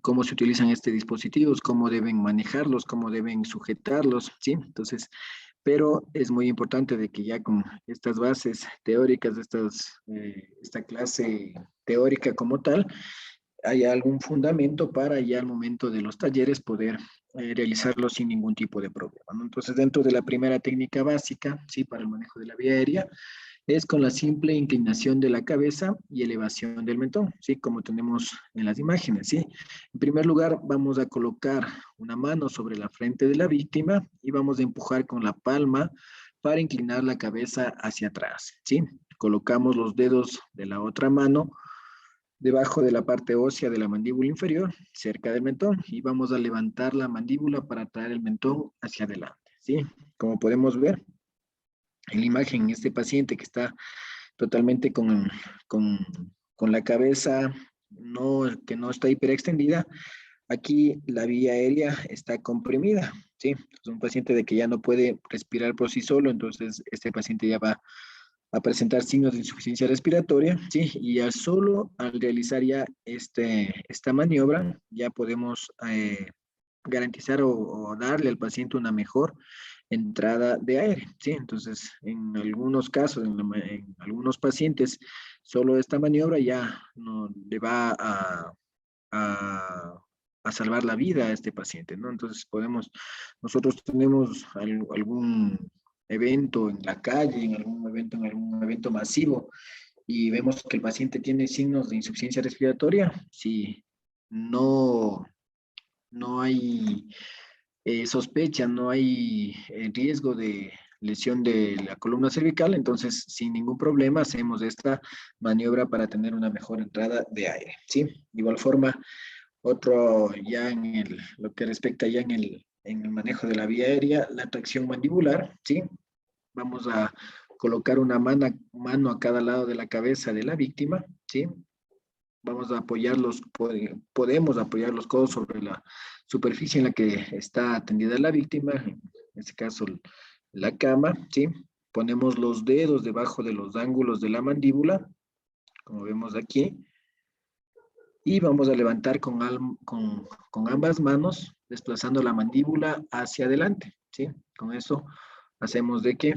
cómo se utilizan estos dispositivos, cómo deben manejarlos, cómo deben sujetarlos, ¿sí? Entonces, pero es muy importante de que ya con estas bases teóricas, esta clase teórica como tal, haya algún fundamento para ya al momento de los talleres poder realizarlo sin ningún tipo de problema, ¿no? Entonces, dentro de la primera técnica básica, ¿sí? Para el manejo de la vía aérea, es con la simple inclinación de la cabeza y elevación del mentón, ¿sí? Como tenemos en las imágenes, ¿sí? En primer lugar, vamos a colocar una mano sobre la frente de la víctima y vamos a empujar con la palma para inclinar la cabeza hacia atrás, ¿sí? Colocamos los dedos de la otra mano debajo de la parte ósea de la mandíbula inferior, cerca del mentón, y vamos a levantar la mandíbula para traer el mentón hacia adelante, ¿sí? Como podemos ver en la imagen, este paciente que está totalmente con, con la cabeza que no está hiperextendida, aquí la vía aérea está comprimida, ¿sí? Es un paciente de que ya no puede respirar por sí solo, entonces este paciente ya va a presentar signos de insuficiencia respiratoria, ¿sí? Y ya solo al realizar ya esta maniobra, ya podemos garantizar o darle al paciente una mejor entrada de aire, ¿sí? Entonces, en algunos casos, en algunos pacientes, solo esta maniobra ya no le va a, a salvar la vida a este paciente, ¿no? Entonces, nosotros tenemos algún evento en la calle, en algún evento masivo, y vemos que el paciente tiene signos de insuficiencia respiratoria, si no, no hay sospecha, no hay riesgo de lesión de la columna cervical, entonces sin ningún problema hacemos esta maniobra para tener una mejor entrada de aire, ¿sí? De igual forma, otro ya lo que respecta ya en el manejo de la vía aérea, la tracción mandibular, ¿sí? Vamos a colocar una mano a cada lado de la cabeza de la víctima, ¿sí? Vamos a podemos apoyar los codos sobre la superficie en la que está atendida la víctima, en este caso la cama, ¿sí? Ponemos los dedos debajo de los ángulos de la mandíbula, como vemos aquí, y vamos a levantar con ambas manos, desplazando la mandíbula hacia adelante, ¿sí? Con eso hacemos de que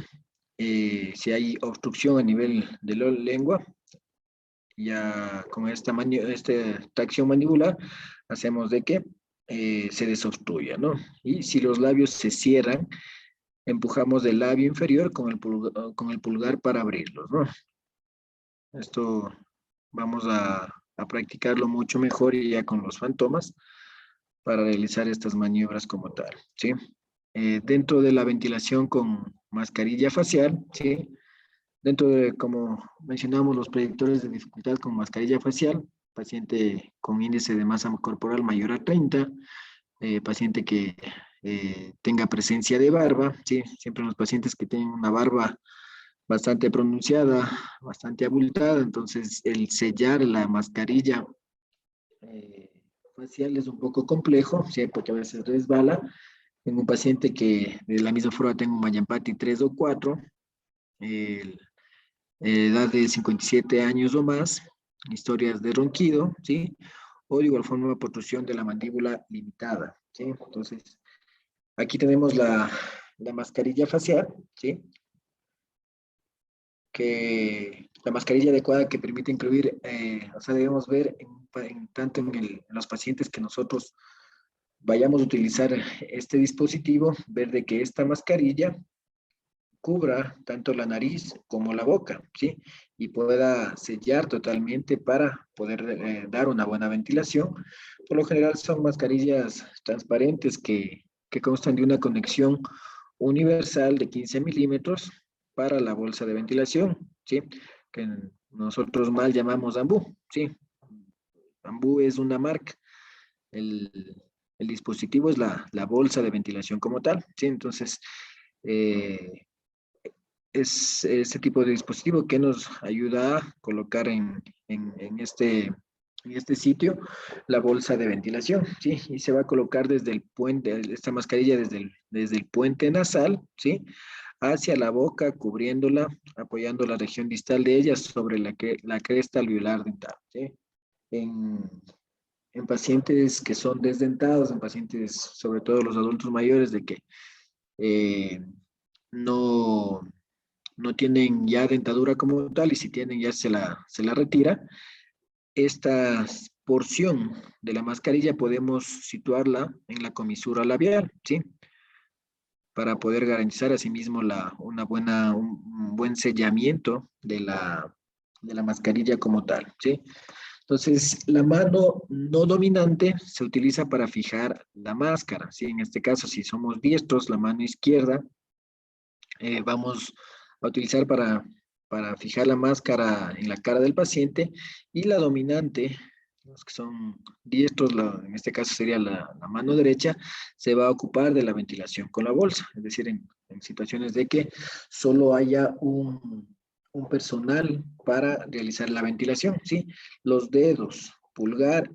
si hay obstrucción a nivel de la lengua, ya con esta tracción mandibular, hacemos de que se desobstruya, ¿no? Y si los labios se cierran, empujamos el labio inferior con el pulgar para abrirlos, ¿no? Esto vamos a practicarlo mucho mejor y ya con los fantomas para realizar estas maniobras como tal, ¿sí? Dentro de la ventilación con mascarilla facial, ¿sí? Dentro de, como mencionamos, los predictores de dificultad con mascarilla facial, paciente con índice de masa corporal mayor a 30, paciente que tenga presencia de barba, ¿sí? Siempre los pacientes que tienen una barba bastante pronunciada, bastante abultada, entonces el sellar la mascarilla eh, facial es un poco complejo, ¿sí? Porque a veces resbala. En un paciente que de la misma forma tengo un Mayampati 3 o 4, el edad de 57 años o más, historias de ronquido, ¿sí? O de igual forma protrusión de la mandíbula limitada, ¿sí? Entonces, aquí tenemos la mascarilla facial, ¿sí? Que la mascarilla adecuada que permite incluir, o sea, debemos ver tanto en los pacientes que nosotros vayamos a utilizar este dispositivo, ver de que esta mascarilla cubra tanto la nariz como la boca, ¿sí? Y pueda sellar totalmente para poder dar una buena ventilación. Por lo general son mascarillas transparentes que constan de una conexión universal de 15 milímetros para la bolsa de ventilación, ¿sí? Que nosotros mal llamamos Ambu, ¿sí? Ambu es una marca. El dispositivo es la bolsa de ventilación como tal, ¿sí? Entonces, eh, es este tipo de dispositivo que nos ayuda a colocar en este sitio la bolsa de ventilación, ¿sí? Y se va a colocar desde el puente, esta mascarilla desde el puente nasal, ¿sí? Hacia la boca, cubriéndola, apoyando la región distal de ella sobre la cresta alveolar dental, ¿sí? En, en pacientes que son desdentados, en pacientes, sobre todo los adultos mayores, de que eh, no no tienen ya dentadura como tal y si tienen ya se la retira. Esta porción de la mascarilla podemos situarla en la comisura labial, ¿sí? Para poder garantizar asimismo un buen sellamiento de la mascarilla como tal, ¿sí? Entonces, la mano no dominante se utiliza para fijar la máscara, ¿sí? En este caso, si somos diestros, la mano izquierda vamos a utilizar para fijar la máscara en la cara del paciente, y la dominante, los que son diestros, en este caso sería la mano derecha, se va a ocupar de la ventilación con la bolsa, es decir, en situaciones de que solo haya un personal para realizar la ventilación, ¿sí? Los dedos, pulgar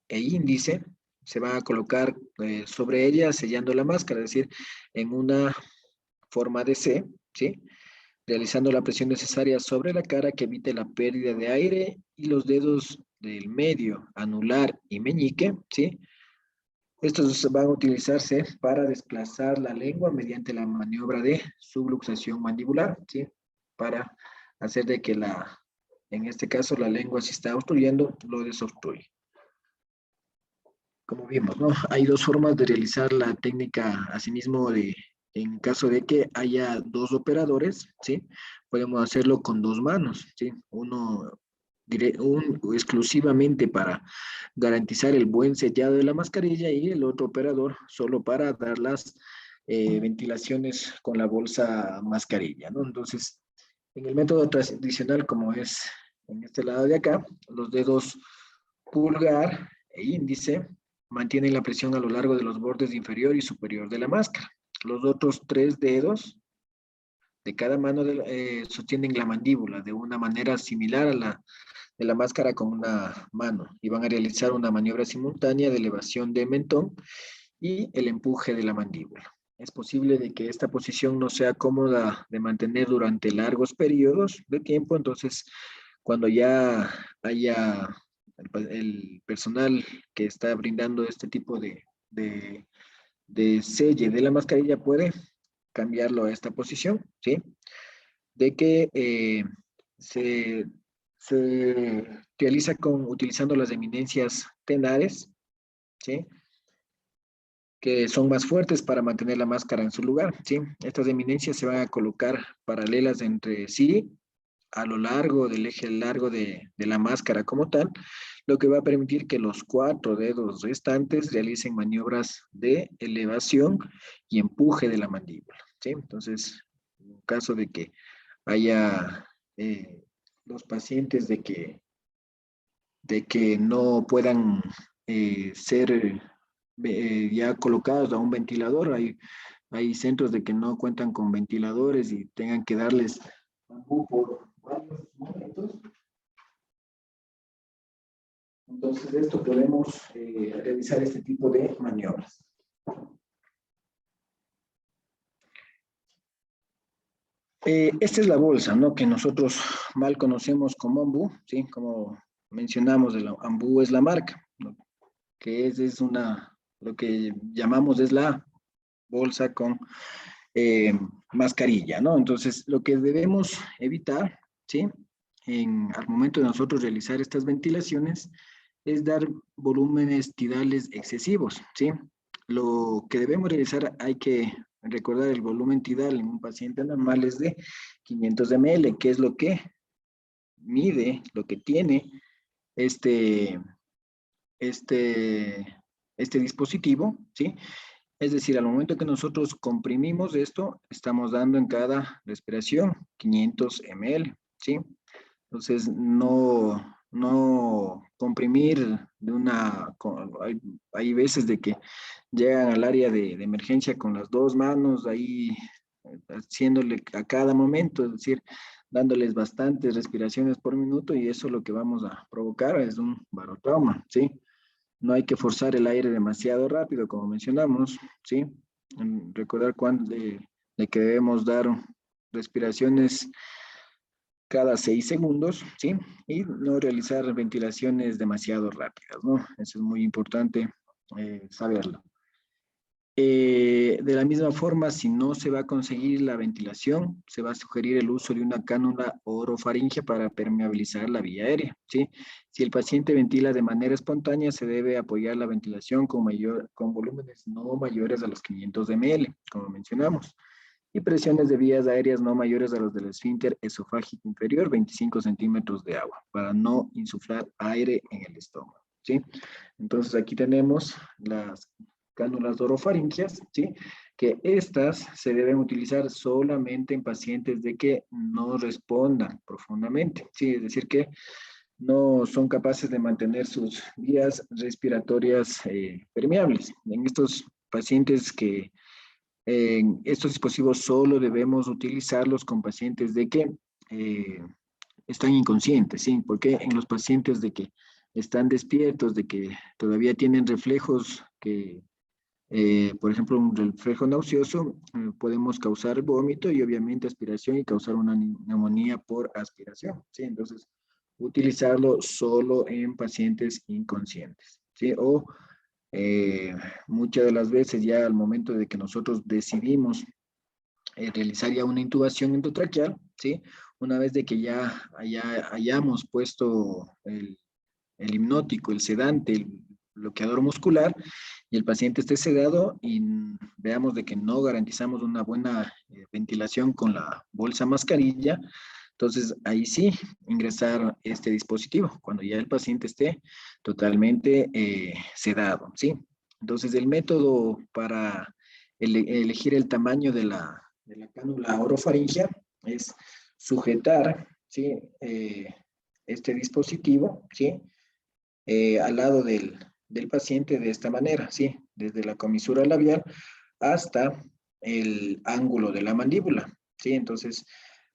e índice, se van a colocar sobre ella sellando la máscara, es decir, en una forma de C, ¿sí? Realizando la presión necesaria sobre la cara que evite la pérdida de aire, y los dedos del medio, anular y meñique, ¿sí? Estos van a utilizarse para desplazar la lengua mediante la maniobra de subluxación mandibular, ¿sí? Para hacer de que en este caso, la lengua, si está obstruyendo, lo desobstruye. Como vimos, ¿no? Hay dos formas de realizar la técnica, asimismo, en caso de que haya dos operadores, ¿sí? Podemos hacerlo con dos manos, ¿sí? Exclusivamente para garantizar el buen sellado de la mascarilla, y el otro operador solo para dar las ventilaciones con la bolsa mascarilla, ¿no? Entonces, en el método tradicional, como es en este lado de acá, los dedos pulgar e índice mantienen la presión a lo largo de los bordes inferior y superior de la máscara. Los otros tres dedos de cada mano sostienen la mandíbula de una manera similar a la de la máscara con una mano, y van a realizar una maniobra simultánea de elevación de mentón y el empuje de la mandíbula. Es posible de que esta posición no sea cómoda de mantener durante largos periodos de tiempo, entonces cuando ya haya el personal que está brindando este tipo de selle de la mascarilla, puede cambiarlo a esta posición, ¿sí? De que se, se realiza utilizando las eminencias tenares, ¿sí? Que son más fuertes para mantener la máscara en su lugar, ¿sí? Estas eminencias se van a colocar paralelas entre sí a lo largo del eje largo de la máscara como tal, lo que va a permitir que los cuatro dedos restantes realicen maniobras de elevación y empuje de la mandíbula, ¿sí? Entonces, en caso de que haya los pacientes de que no puedan ser ya colocados a un ventilador, hay centros de que no cuentan con ventiladores y tengan que darles bambú por varios momentos. Entonces, de esto podemos realizar este tipo de maniobras. Esta es la bolsa, ¿no? Que nosotros mal conocemos como Ambu, ¿sí? Como mencionamos, Ambu es la marca, ¿no? Que es lo que llamamos es la bolsa con mascarilla, ¿no? Entonces, lo que debemos evitar, ¿sí? Al momento de nosotros realizar estas ventilaciones, es dar volúmenes tidales excesivos, ¿sí? Lo que debemos realizar, hay que recordar, el volumen tidal en un paciente normal es de 500 ml, que es lo que mide, lo que tiene este, este, este dispositivo, ¿sí? Es decir, al momento que nosotros comprimimos esto, estamos dando en cada respiración 500 ml, ¿sí? Entonces, no comprimir hay veces de que llegan al área de emergencia con las dos manos ahí, haciéndole a cada momento, es decir, dándoles bastantes respiraciones por minuto, y eso lo que vamos a provocar es un barotrauma, ¿sí? No hay que forzar el aire demasiado rápido, como mencionamos, ¿sí? Recordar de que debemos dar respiraciones cada 6 segundos, ¿sí? Y no realizar ventilaciones demasiado rápidas, ¿no? Eso es muy importante saberlo. De la misma forma, si no se va a conseguir la ventilación, se va a sugerir el uso de una cánula orofaringia para permeabilizar la vía aérea, ¿sí? Si el paciente ventila de manera espontánea, se debe apoyar la ventilación con volúmenes no mayores a los 500 ml, como mencionamos, y presiones de vías aéreas no mayores a los del esfínter esofágico inferior, 25 centímetros de agua, para no insuflar aire en el estómago, ¿sí? Entonces aquí tenemos las cánulas orofaringias, ¿sí? Que estas se deben utilizar solamente en pacientes de que no respondan profundamente, ¿sí? Es decir, que no son capaces de mantener sus vías respiratorias permeables. En estos pacientes que estos dispositivos solo debemos utilizarlos con pacientes de que están inconscientes, ¿sí? Porque en los pacientes de que están despiertos, de que todavía tienen reflejos que por ejemplo, un reflejo nauseoso, podemos causar vómito y obviamente aspiración y causar una neumonía por aspiración, ¿sí? Entonces, utilizarlo solo en pacientes inconscientes, ¿sí? O muchas de las veces ya al momento de que nosotros decidimos realizar ya una intubación endotraqueal, ¿sí? Una vez de que ya hayamos puesto el hipnótico, el sedante, el bloqueador muscular, y el paciente esté sedado y veamos de que no garantizamos una buena ventilación con la bolsa mascarilla, entonces ahí sí ingresar este dispositivo, cuando ya el paciente esté totalmente sedado, ¿sí? Entonces el método para elegir el tamaño de la cánula orofaringea es sujetar, ¿sí? Este dispositivo, ¿sí? Al lado del paciente de esta manera, ¿sí? Desde la comisura labial hasta el ángulo de la mandíbula, ¿sí? Entonces,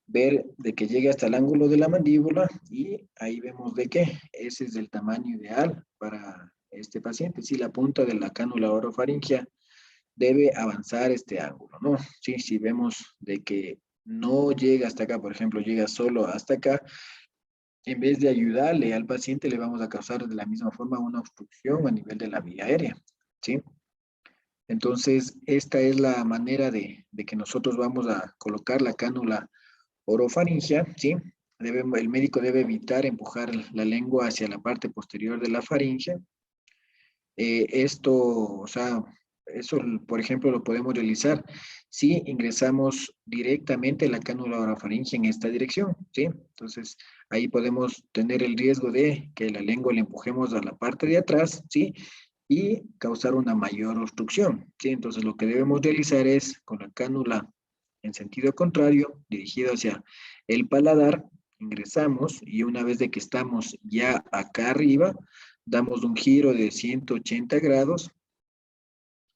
ver de que llegue hasta el ángulo de la mandíbula y ahí vemos de que ese es el tamaño ideal para este paciente. Si la punta de la cánula orofaringea debe avanzar este ángulo, ¿no? Sí, si vemos de que no llega hasta acá, por ejemplo, llega solo hasta acá, en vez de ayudarle al paciente, le vamos a causar de la misma forma una obstrucción a nivel de la vía aérea, ¿sí? Entonces, esta es la manera de que nosotros vamos a colocar la cánula orofaringea, ¿sí? El médico debe evitar empujar la lengua hacia la parte posterior de la faringe. Esto, o sea, eso, por ejemplo, lo podemos realizar si ingresamos directamente la cánula orofaringea en esta dirección, ¿sí? Entonces, ahí podemos tener el riesgo de que la lengua la empujemos a la parte de atrás, ¿sí? Y causar una mayor obstrucción, ¿sí? Entonces, lo que debemos realizar es con la cánula en sentido contrario, dirigido hacia el paladar, ingresamos y una vez de que estamos ya acá arriba, damos un giro de 180 grados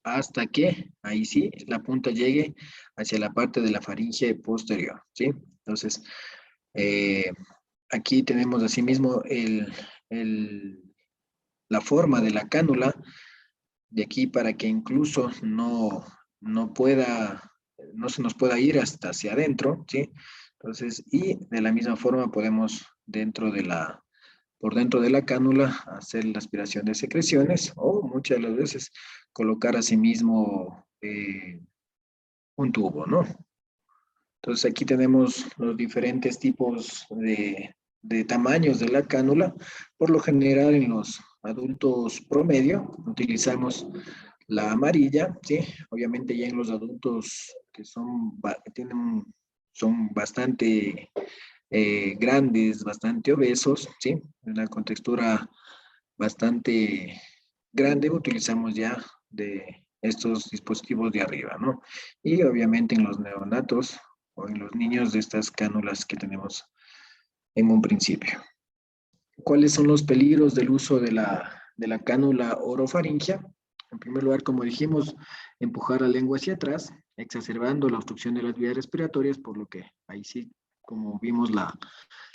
hasta que, ahí sí, la punta llegue hacia la parte de la faringe posterior, ¿sí? Entonces, eh, aquí tenemos asimismo la forma de la cánula, de aquí para que incluso no pueda, no se nos pueda ir hasta hacia adentro, ¿sí? Entonces, y de la misma forma podemos por dentro de la cánula hacer la aspiración de secreciones o muchas de las veces colocar asimismo un tubo, ¿no? Entonces aquí tenemos los diferentes tipos de tamaños de la cánula. Por lo general en los adultos promedio utilizamos la amarilla, ¿sí? Obviamente ya en los adultos que son bastante grandes, bastante obesos, ¿sí? Una contextura bastante grande, utilizamos ya de estos dispositivos de arriba, ¿no? Y obviamente en los neonatos o en los niños de estas cánulas que tenemos en un principio. ¿Cuáles son los peligros del uso de la cánula orofaringea? En primer lugar, como dijimos, empujar la lengua hacia atrás, exacerbando la obstrucción de las vías respiratorias, por lo que ahí sí, como vimos la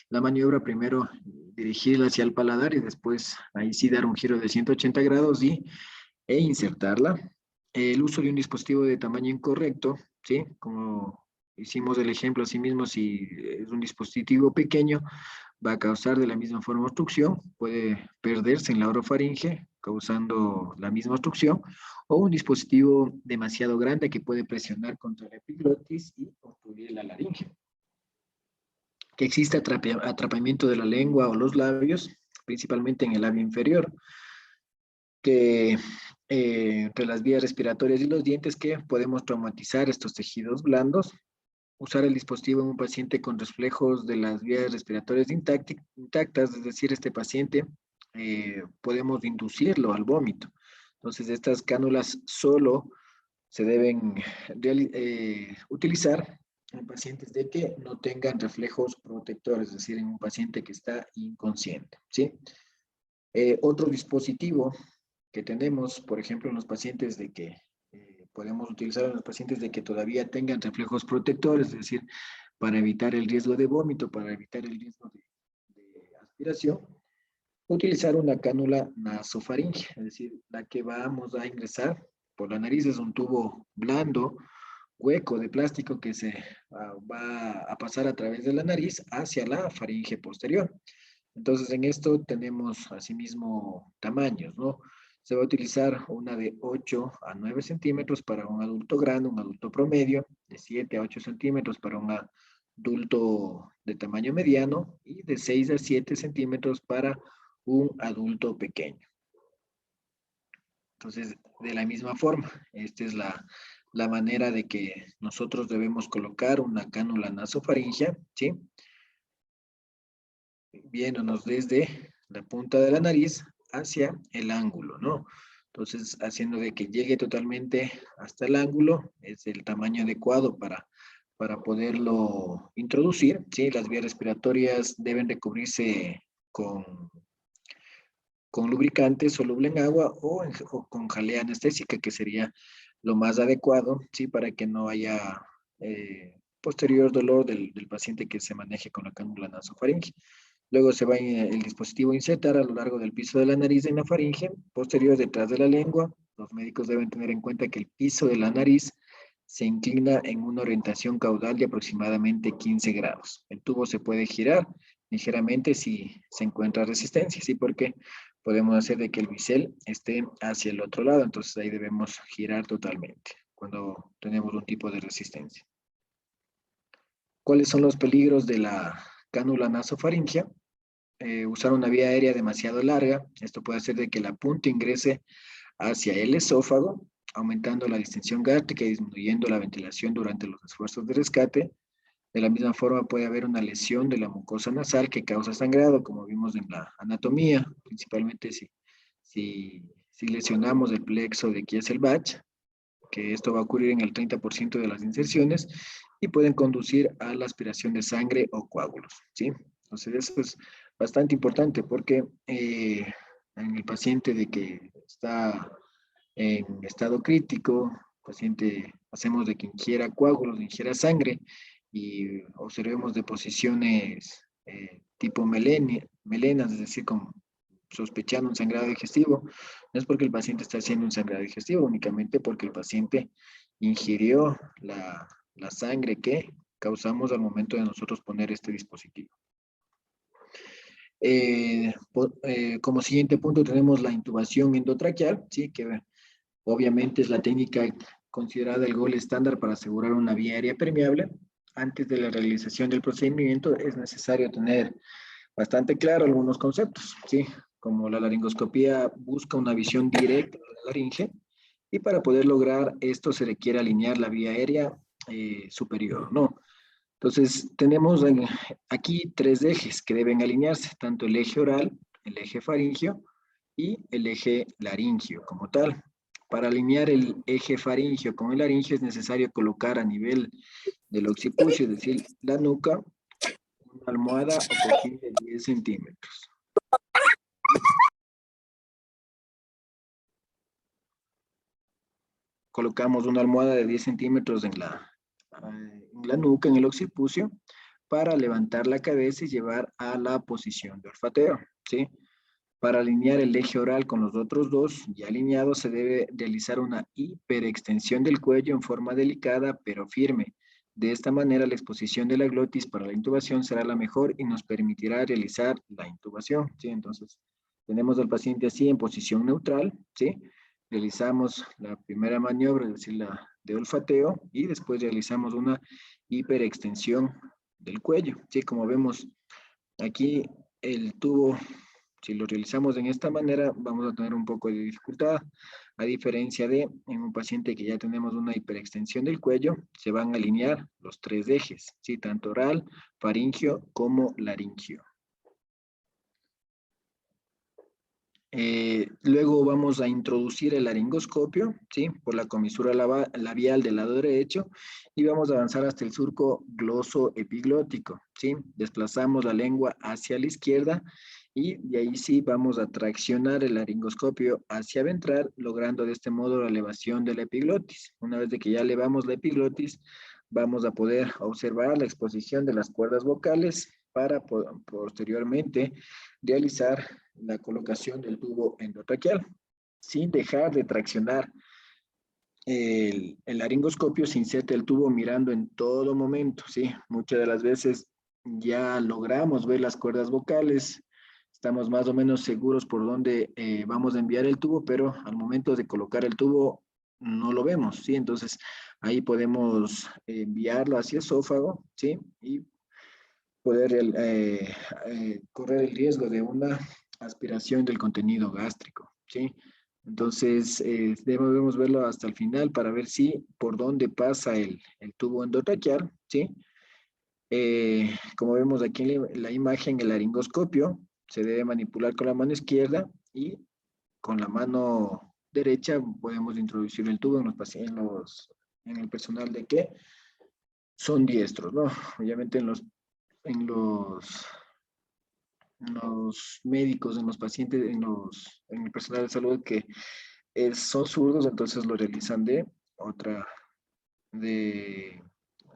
maniobra, primero dirigirla hacia el paladar y después ahí sí dar un giro de 180 grados e insertarla. El uso de un dispositivo de tamaño incorrecto, ¿sí? Como hicimos el ejemplo así mismo, si es un dispositivo pequeño, va a causar de la misma forma obstrucción, puede perderse en la orofaringe, causando la misma obstrucción, o un dispositivo demasiado grande que puede presionar contra la epiglotis y obstruir la laringe. Que existe atrapamiento de la lengua o los labios, principalmente en el labio inferior, que entre las vías respiratorias y los dientes, que podemos traumatizar estos tejidos blandos. Usar el dispositivo en un paciente con reflejos de las vías respiratorias intactas, es decir, este paciente podemos inducirlo al vómito. Entonces, estas cánulas solo se deben utilizar en pacientes de que no tengan reflejos protectores, es decir, en un paciente que está inconsciente, ¿sí? Otro dispositivo que tenemos, por ejemplo, en los pacientes de que podemos utilizar en los pacientes de que todavía tengan reflejos protectores, es decir, para evitar el riesgo de vómito, para evitar el riesgo de aspiración, utilizar una cánula nasofaringe, es decir, la que vamos a ingresar por la nariz es un tubo blando, hueco de plástico que se va a pasar a través de la nariz hacia la faringe posterior. Entonces, en esto tenemos asimismo tamaños, ¿no? Se va a utilizar una de 8 a 9 centímetros para un adulto grande, un adulto promedio, de 7 a 8 centímetros para un adulto de tamaño mediano y de 6 a 7 centímetros para un adulto pequeño. Entonces, de la misma forma, esta es la manera de que nosotros debemos colocar una cánula nasofaringea, ¿sí? Viéndonos desde la punta de la nariz hacia el ángulo, ¿no? Entonces, haciendo de que llegue totalmente hasta el ángulo, es el tamaño adecuado para poderlo introducir, ¿sí? Las vías respiratorias deben recubrirse con lubricante soluble en agua o con jalea anestésica, que sería lo más adecuado, ¿sí? Para que no haya posterior dolor del paciente que se maneje con la cánula nasofaringe. Luego se va el dispositivo a insertar a lo largo del piso de la nariz en la faringe, posterior detrás de la lengua. Los médicos deben tener en cuenta que el piso de la nariz se inclina en una orientación caudal de aproximadamente 15 grados. El tubo se puede girar ligeramente si se encuentra resistencia, ¿sí? Porque podemos hacer de que el bisel esté hacia el otro lado, entonces ahí debemos girar totalmente cuando tenemos un tipo de resistencia. ¿Cuáles son los peligros de la cánula nasofaringea? Usar una vía aérea demasiado larga. Esto puede hacer de que la punta ingrese hacia el esófago, aumentando la distensión gástrica y disminuyendo la ventilación durante los esfuerzos de rescate. De la misma forma puede haber una lesión de la mucosa nasal que causa sangrado, como vimos en la anatomía, principalmente si lesionamos el plexo de Kiesel-Bach, que esto va a ocurrir en el 30% de las inserciones y pueden conducir a la aspiración de sangre o coágulos, ¿sí? Entonces eso es bastante importante porque en el paciente de que está en estado crítico, paciente, hacemos de que ingiera coágulos, ingiera sangre y observemos deposiciones tipo melenas, es decir, como sospechando un sangrado digestivo, no es porque el paciente está haciendo un sangrado digestivo, únicamente porque el paciente ingirió la sangre que causamos al momento de nosotros poner este dispositivo. Como siguiente punto tenemos la intubación endotraqueal, ¿sí? Que obviamente es la técnica considerada el gold estándar para asegurar una vía aérea permeable. Antes de la realización del procedimiento es necesario tener bastante claro algunos conceptos, ¿sí? Como la laringoscopía busca una visión directa de la laringe y para poder lograr esto se requiere alinear la vía aérea superior, ¿no? Entonces, tenemos aquí 3 ejes que deben alinearse, tanto el eje oral, el eje faringio y el eje laringio como tal. Para alinear el eje faringio con el laringio es necesario colocar a nivel del occipucio, es decir, la nuca, una almohada o cojín de 10 centímetros. Colocamos una almohada de 10 centímetros en la nuca, en el occipucio, para levantar la cabeza y llevar a la posición de olfateo, ¿sí? Para alinear el eje oral con los otros dos, ya alineados, se debe realizar una hiperextensión del cuello en forma delicada pero firme, De esta manera, la exposición de la glotis para la intubación será la mejor y nos permitirá realizar la intubación, ¿sí? Entonces, tenemos al paciente así en posición neutral, ¿sí? Realizamos la primera maniobra, es decir, la de olfateo, y después realizamos una hiperextensión del cuello, ¿sí? Como vemos aquí, el tubo, si lo realizamos en esta manera, vamos a tener un poco de dificultad, a diferencia de en un paciente que ya tenemos una hiperextensión del cuello, se van a alinear los tres ejes, ¿sí? Tanto oral, faringio como laringio. Luego vamos a introducir el laringoscopio, ¿sí? Por la comisura labial del lado derecho y vamos a avanzar hasta el surco glosoepiglótico, ¿sí? Desplazamos la lengua hacia la izquierda y de ahí sí vamos a traccionar el laringoscopio hacia ventral, logrando de este modo la elevación de la epiglotis. Una vez de que ya elevamos la epiglotis, vamos a poder observar la exposición de las cuerdas vocales para posteriormente realizar la colocación del tubo endotraqueal, sin dejar de traccionar el laringoscopio. Se inserta el tubo mirando en todo momento, ¿sí? Muchas de las veces ya logramos ver las cuerdas vocales, estamos más o menos seguros por dónde vamos a enviar el tubo, pero al momento de colocar el tubo no lo vemos, ¿sí? Entonces ahí podemos enviarlo hacia esófago, ¿sí? Y poder correr el riesgo de una aspiración del contenido gástrico, ¿sí? Entonces, debemos verlo hasta el final para ver si por dónde pasa el tubo endotraqueal, ¿sí? Como vemos aquí en la imagen, el laringoscopio se debe manipular con la mano izquierda y con la mano derecha podemos introducir el tubo en los pacientes, en el personal de que son diestros, ¿no? Obviamente en los médicos, en los pacientes, en el personal de salud que son zurdos, entonces lo realizan de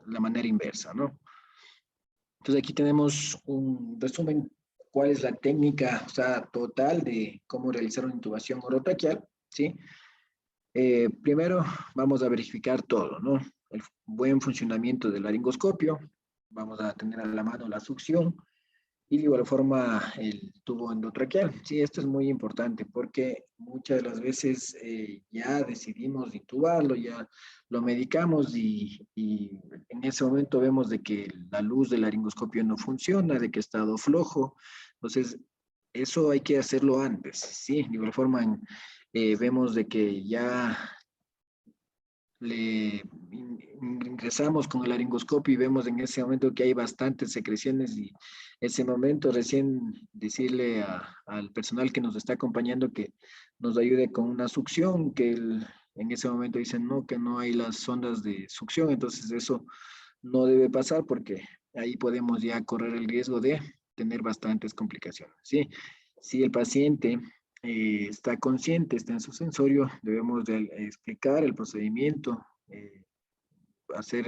la manera inversa, ¿no? Entonces aquí tenemos un resumen, cuál es la técnica, o sea, total de cómo realizar una intubación orotraqueal, ¿sí? Primero vamos a verificar todo, ¿no? El buen funcionamiento del laringoscopio, vamos a tener a la mano la succión, y de igual forma el tubo endotraqueal. Sí, esto es muy importante porque muchas de las veces ya decidimos intubarlo, ya lo medicamos y en ese momento vemos de que la luz del laringoscopio no funciona, de que está estado flojo. Entonces, eso hay que hacerlo antes. Sí, de igual forma vemos de que ya le ingresamos con el laringoscopio y vemos en ese momento que hay bastantes secreciones y ese momento recién decirle al personal que nos está acompañando que nos ayude con una succión, en ese momento dicen no, que no hay las sondas de succión, entonces eso no debe pasar porque ahí podemos ya correr el riesgo de tener bastantes complicaciones, ¿sí? Si el paciente está consciente, está en su sensorio, debemos de explicar el procedimiento, hacer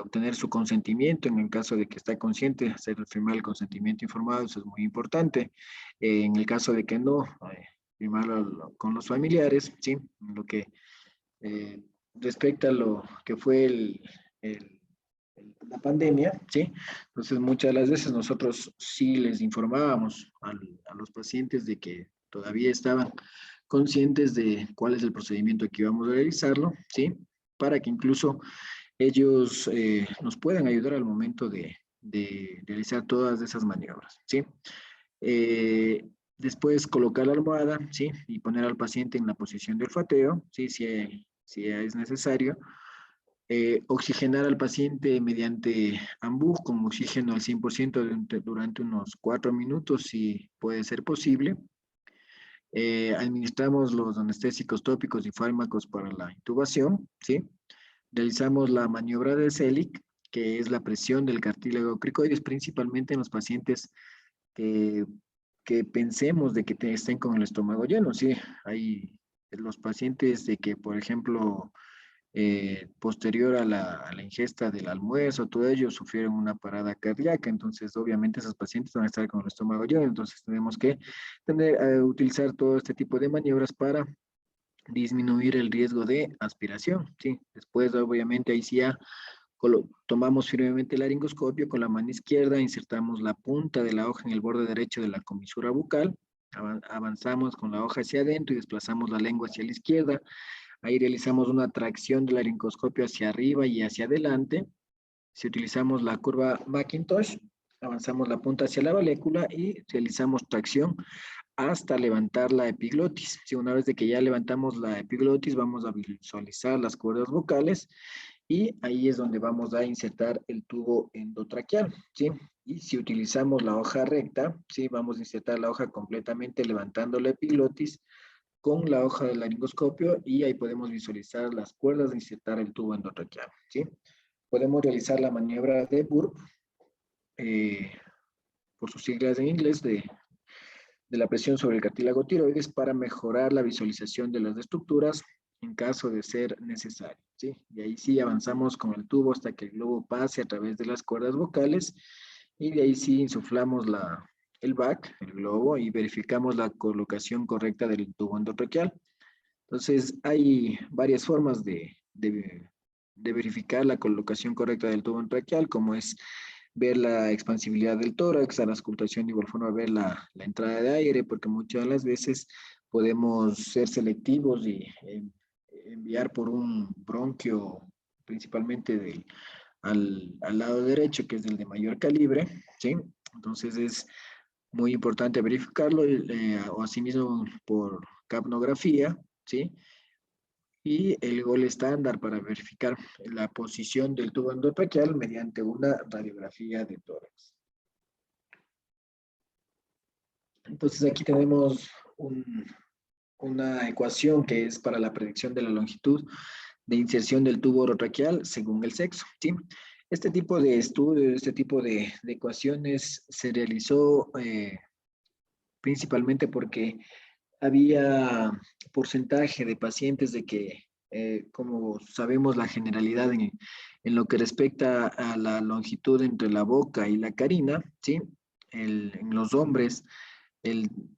obtener su consentimiento en el caso de que está consciente, hacer firmar el consentimiento informado, eso es muy importante. En el caso de que no, firmarlo con los familiares, ¿sí? Lo que eh, respecta a lo que fue la pandemia, ¿sí? Entonces, muchas de las veces nosotros sí les informábamos a los pacientes de que todavía estaban conscientes de cuál es el procedimiento que íbamos a realizarlo, ¿sí? Para que incluso ellos nos puedan ayudar al momento de realizar todas esas maniobras, ¿sí? Después colocar la almohada, ¿sí? Y poner al paciente en la posición de olfateo, ¿sí? Si es necesario. Oxigenar al paciente mediante AMBU con oxígeno al 100% durante unos 4 minutos, si puede ser posible. Administramos los anestésicos tópicos y fármacos para la intubación, ¿sí? Realizamos la maniobra de Selig, que es la presión del cartílago cricoides, principalmente en los pacientes que, que pensemos de que estén con el estómago lleno, ¿sí? Hay los pacientes de que, por ejemplo, posterior a la ingesta del almuerzo, todo ello sufrieron una parada cardíaca, entonces obviamente esos pacientes van a estar con el estómago lleno, entonces tenemos que utilizar todo este tipo de maniobras para disminuir el riesgo de aspiración, ¿sí? Después obviamente ahí sí ya Tomamos firmemente el laringoscopio con la mano izquierda, insertamos la punta de la hoja en el borde derecho de la comisura bucal, avanzamos con la hoja hacia adentro y desplazamos la lengua hacia la izquierda. Ahí realizamos una tracción del laringoscopio hacia arriba y hacia adelante. Si utilizamos la curva Macintosh, avanzamos la punta hacia la valécula y realizamos tracción hasta levantar la epiglotis. Si una vez de que ya levantamos la epiglotis, vamos a visualizar las cuerdas vocales y ahí es donde vamos a insertar el tubo endotraqueal, ¿sí? Y si utilizamos la hoja recta, ¿sí? Vamos a insertar la hoja completamente levantando la epiglotis con la hoja del laringoscopio y ahí podemos visualizar las cuerdas de insertar el tubo endotraqueal, ¿sí? Podemos realizar la maniobra de Burp, por sus siglas en inglés, de la presión sobre el cartílago tiroides para mejorar la visualización de las estructuras en caso de ser necesario, ¿sí? Y ahí sí avanzamos con el tubo hasta que el globo pase a través de las cuerdas vocales y de ahí sí insuflamos el back, el globo, y verificamos la colocación correcta del tubo endotraqueal. Entonces, hay varias formas de verificar la colocación correcta del tubo endotraqueal, como es ver la expansibilidad del tórax, a la auscultación de igual forma ver la entrada de aire, porque muchas de las veces podemos ser selectivos y enviar por un bronquio, principalmente al lado derecho, que es el de mayor calibre, ¿sí? Entonces es muy importante verificarlo, o asimismo por capnografía, ¿sí? Y el gol estándar para verificar la posición del tubo endotraqueal mediante una radiografía de tórax. Entonces aquí tenemos una ecuación que es para la predicción de la longitud de inserción del tubo orotraqueal según el sexo, ¿sí? Este tipo de estudio, este tipo de ecuaciones se realizó principalmente porque había porcentaje de pacientes de que, como sabemos, la generalidad en lo que respecta a la longitud entre la boca y la carina, ¿sí? En los hombres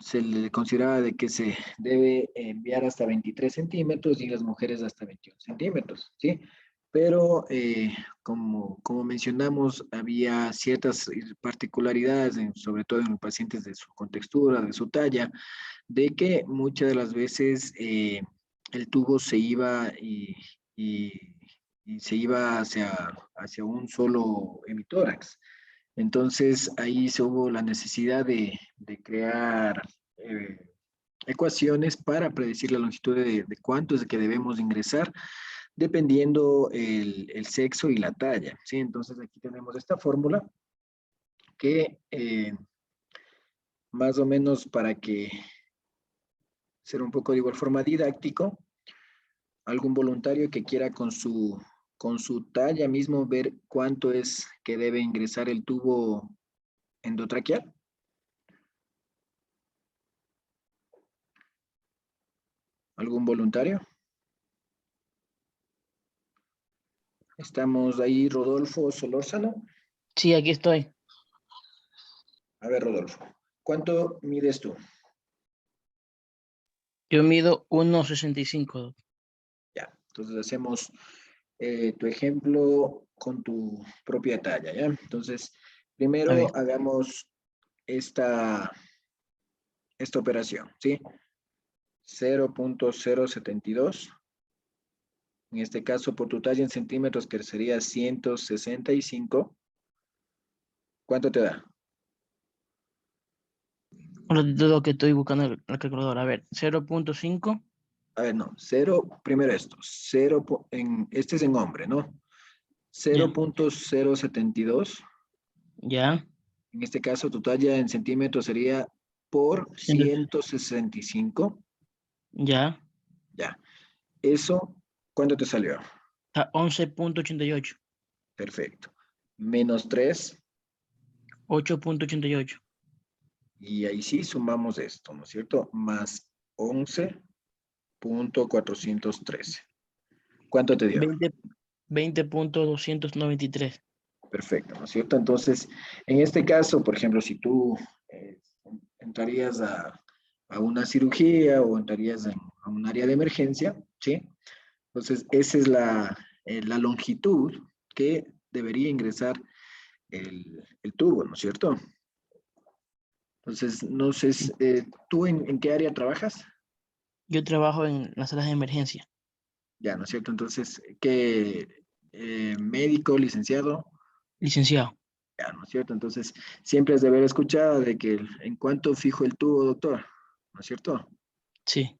se le consideraba de que se debe enviar hasta 23 centímetros y en las mujeres hasta 21 centímetros, ¿sí? Pero como mencionamos, había ciertas particularidades, sobre todo en pacientes de su contextura, de su talla, de que muchas de las veces el tubo se iba y se iba hacia un solo hemitórax. Entonces ahí se hubo la necesidad de crear ecuaciones para predecir la longitud de cuánto es que debemos ingresar dependiendo el sexo y la talla, ¿sí? Entonces aquí tenemos esta fórmula que más o menos para que ser un poco de igual forma didáctico, algún voluntario que quiera con su talla mismo ver cuánto es que debe ingresar el tubo endotraqueal. ¿Algún voluntario? Estamos ahí, Rodolfo Solórzano. Sí, aquí estoy. A ver, Rodolfo, ¿cuánto mides tú? Yo mido 1,65. Ya, entonces hacemos tu ejemplo con tu propia talla, ¿ya? Entonces, A ver, primero hagamos esta operación, ¿sí? 0.072. En este caso, por tu talla en centímetros, que sería 165. ¿Cuánto te da? lo que estoy buscando en la calculadora. A ver, 0,5. A ver, no, 0, primero esto, 0, este es en hombre, ¿no? Ya, 0.072. ya. En este caso, tu talla en centímetros sería por 165. Ya. Ya. Eso, ¿cuánto te salió? Está 11,88. Perfecto. Menos 3. 8,88. Y ahí sí sumamos esto, ¿no es cierto? Más 11.413. ¿Cuánto te dio? 20,293. Perfecto, ¿no es cierto? Entonces, en este caso, por ejemplo, si tú entrarías a una cirugía o entrarías a un área de emergencia, ¿sí? Entonces, esa es la longitud que debería ingresar el tubo, ¿no es cierto? Entonces, no sé, ¿tú en qué área trabajas? Yo trabajo en las salas de emergencia. Ya, ¿no es cierto? Entonces, ¿qué médico, licenciado? Licenciado. Ya, ¿no es cierto? Entonces, siempre has de haber escuchado de que en cuanto fijo el tubo, doctor, ¿no es cierto? Sí,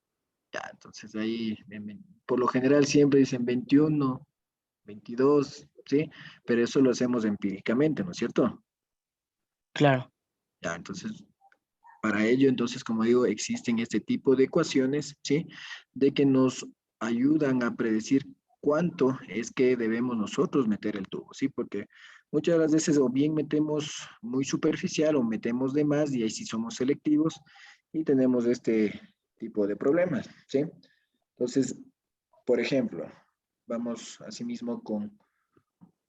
Ya, entonces ahí, por lo general siempre dicen 21, 22, ¿sí? Pero eso lo hacemos empíricamente, ¿no es cierto? claro. Ya, entonces, para ello, entonces, como digo, existen este tipo de ecuaciones, ¿sí? De que nos ayudan a predecir cuánto es que debemos nosotros meter el tubo, ¿sí? Porque muchas de las veces o bien metemos muy superficial o metemos de más y ahí sí somos selectivos y tenemos este tipo de problemas, ¿sí? Entonces, por ejemplo, vamos asimismo con,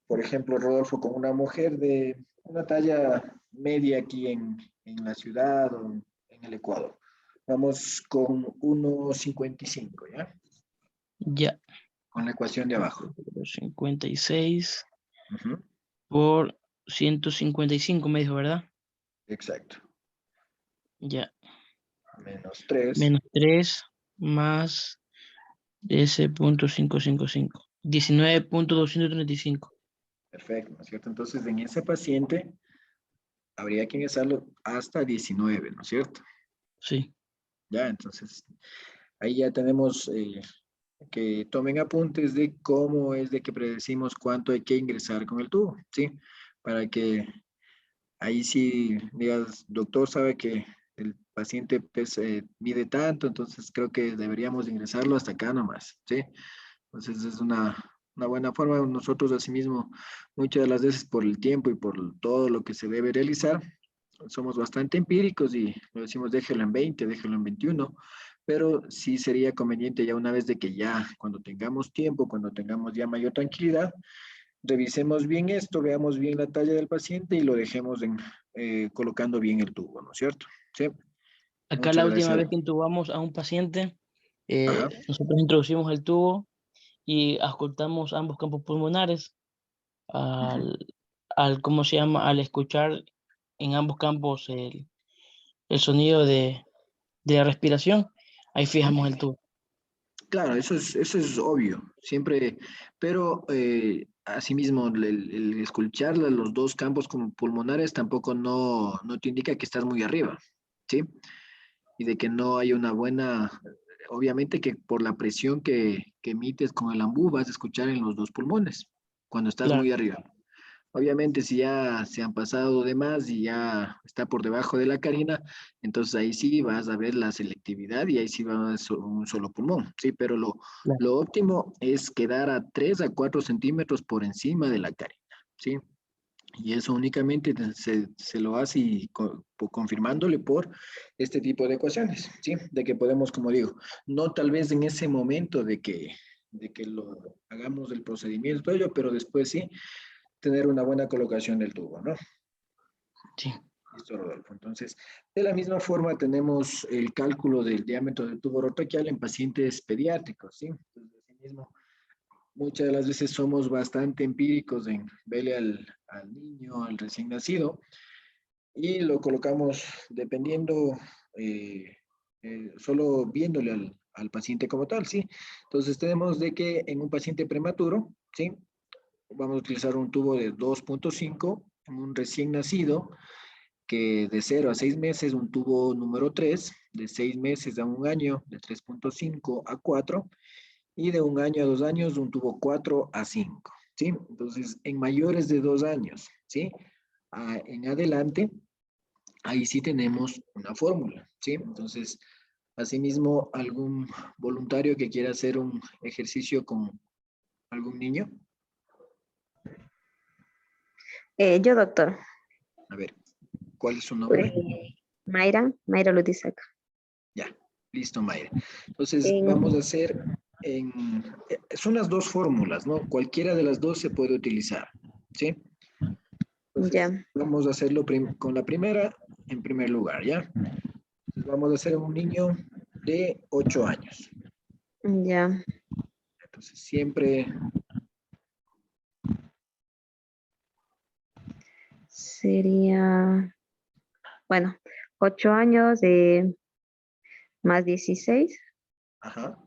por ejemplo, Rodolfo, con una mujer de una talla media aquí en la ciudad o en el Ecuador. Vamos con 1,55, ¿ya? Ya. Con la ecuación de abajo. 56 Ujú, por 155 me dijo, ¿verdad? exacto. Ya. Menos 3. Menos 3 más ese punto 555. 19,235. Perfecto, ¿no es cierto? Entonces, en ese paciente habría que ingresarlo hasta 19, ¿no es cierto? Sí, Ya, entonces, ahí ya tenemos que tomen apuntes de cómo es de que predecimos cuánto hay que ingresar con el tubo, ¿sí? Para que ahí sí digas, doctor sabe que el paciente pues, mide tanto, entonces creo que deberíamos ingresarlo hasta acá nomás, ¿sí? Entonces es una buena forma. Nosotros asimismo, muchas de las veces por el tiempo y por todo lo que se debe realizar, somos bastante empíricos y lo decimos déjelo en 20, déjelo en 21, pero sí sería conveniente ya una vez de que ya cuando tengamos tiempo, cuando tengamos ya mayor tranquilidad, revisemos bien esto, veamos bien la talla del paciente y lo dejemos colocando bien el tubo, ¿no es cierto? Sí, acá muchas la última gracias. vez que intubamos a un paciente, Ajá. nosotros introducimos el tubo y auscultamos ambos campos pulmonares. Ujú. Al, ¿cómo se llama? Al escuchar en ambos campos el sonido de la respiración, ahí fijamos el tubo. Claro, eso es obvio, siempre, pero asimismo el escuchar los dos campos como pulmonares tampoco no te indica que estás muy arriba, ¿sí? Y de que no hay una buena, obviamente que por la presión que emites con el ambú vas a escuchar en los dos pulmones cuando estás Claro, muy arriba. Obviamente, si ya se han pasado de más y ya está por debajo de la carina, entonces ahí sí vas a ver la selectividad y ahí sí va a ser un solo pulmón, sí, pero claro, lo óptimo es quedar a 3 a 4 centímetros por encima de la carina, sí. Y eso únicamente se lo hace y confirmándole por este tipo de ecuaciones, ¿sí? De que podemos, como digo, no tal vez en ese momento de que lo hagamos el procedimiento, pero después sí, tener una buena colocación del tubo, ¿no? sí. Listo, Rodolfo. Entonces, de la misma forma tenemos el cálculo del diámetro del tubo orotraqueal en pacientes pediátricos, ¿sí? Entonces, asimismo, muchas de las veces somos bastante empíricos en verle al niño, al recién nacido, y lo colocamos dependiendo, solo viéndole al paciente como tal, ¿sí? Entonces, tenemos de que en un paciente prematuro, ¿sí? Vamos a utilizar un tubo de 2,5 en un recién nacido, que de 0 a 6 meses, un tubo número 3, de 6 meses a un año, de 3,5 a 4, y de un año a 2 años, un tubo 4 a 5, ¿sí? Entonces, en mayores de 2 años, ¿sí? En adelante, ahí sí tenemos una fórmula, ¿sí? Entonces, asimismo, algún voluntario que quiera hacer un ejercicio con algún niño, Yo, doctor. a ver, ¿cuál es su nombre? Eh, Mayra Lutizaca. Ya, listo, Mayra. Entonces, vamos a En- hacer son las dos fórmulas, ¿no? Cualquiera de las dos se puede utilizar, ¿sí? Entonces, ya, vamos a hacerlo con la primera en primer lugar, ¿ya? Entonces, vamos a hacer un niño de 8 años. ya. Entonces, siempre Sería, bueno, 8 años más 16. Ajá.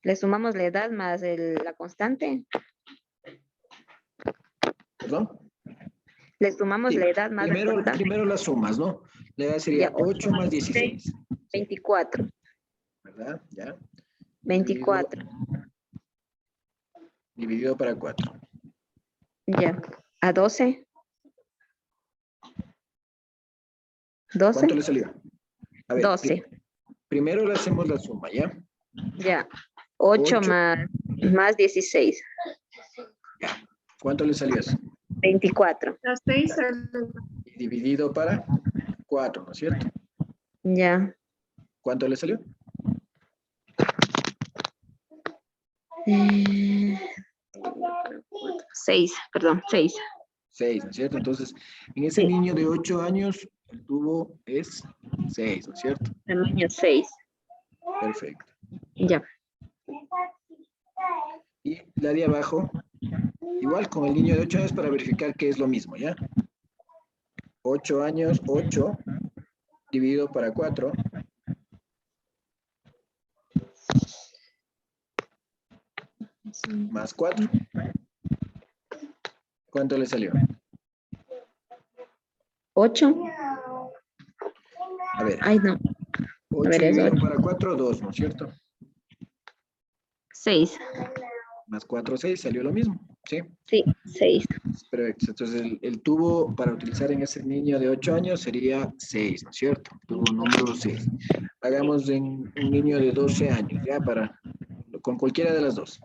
Le sumamos la edad más la constante. ¿Perdón? Le sumamos Sí. la edad más la constante. Primero las sumas, ¿no? La edad Ya, sería 8 8 más 16. 24. ¿Verdad? Ya. 24. Dividido para 4. Ya. A 12. ¿Cuánto 12. le salió? A ver, 12. primero le hacemos la suma, ¿ya? Ya. 8 8. más 16. Ya. ¿Cuánto le salió eso? 24. Y dividido para 4, ¿no es cierto? Ya. ¿Cuánto le salió? 6, perdón, 6. 6, ¿no es cierto? Entonces, en ese Sí. niño de 8 años, el tubo es 6, ¿no es cierto? Tamaño 6. Perfecto. Ya. Y la de abajo, igual con el niño de 8 años para verificar que es lo mismo, ¿ya? 8 años, 8 dividido para 4. Más 4. ¿Cuánto le salió? 8. A ver, Ay, no. 8 ver, es dividido 8. para 4, 2, ¿no es cierto? 6. Más 4, 6, salió lo mismo, ¿sí? Sí, 6. Perfecto. Entonces, el tubo para utilizar en ese niño de 8 años sería 6, ¿no es cierto? Tubo número 6. Hagamos en un niño de 12 años, ¿ya? Con cualquiera de las dos.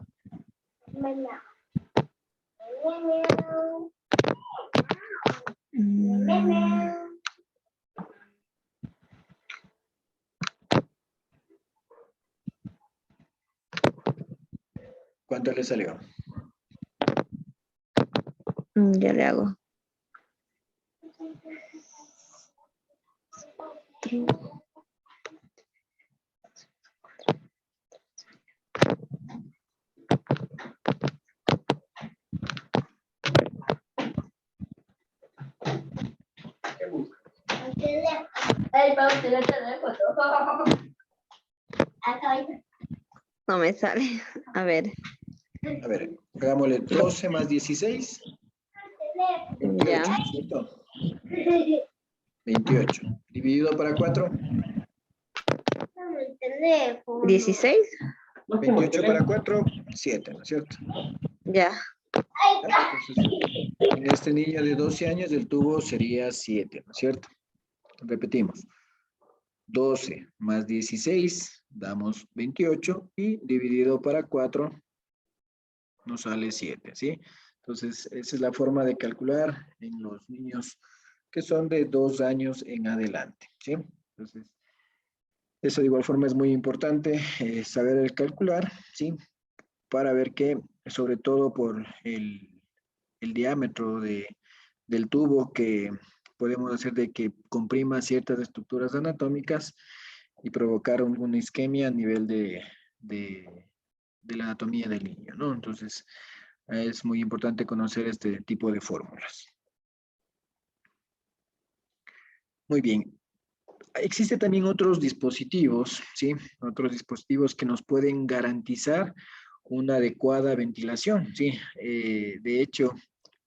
¿Cuánto le salió? Ya le hago. No me sale. A ver. A ver, hagámosle 12 más 16. 28, Ya. ¿no es cierto? 28. Dividido para 4. 16. 28 para 4, 7, ¿no es cierto? Ya. Entonces, en este niño de 12 años el tubo sería 7, ¿no es cierto? Repetimos. 12 más 16, damos 28 y dividido para 4 nos sale 7, ¿sí? Entonces, esa es la forma de calcular en los niños que son de 2 años en adelante, ¿sí? Entonces, eso de igual forma es muy importante, saber el calcular, ¿sí? Para ver que, sobre todo por el diámetro del tubo que podemos hacer de que comprima ciertas estructuras anatómicas y provocar una isquemia a nivel de la anatomía del niño, ¿no? Entonces, es muy importante conocer este tipo de fórmulas. Muy bien. Existen también otros dispositivos, ¿sí? Otros dispositivos que nos pueden garantizar una adecuada ventilación, ¿sí? De hecho,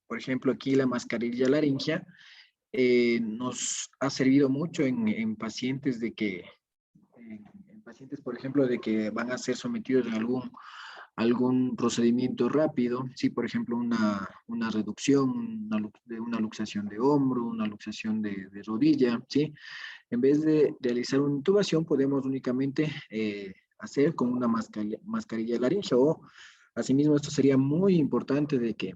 por ejemplo, aquí la mascarilla laringea nos ha servido mucho en pacientes en pacientes, por ejemplo, de que van a ser sometidos a algún procedimiento rápido, sí, por ejemplo, una reducción, una luxación de hombro, una luxación de rodilla, sí. En vez de realizar una intubación, podemos únicamente hacer con una mascarilla laringea o, asimismo, esto sería muy importante de que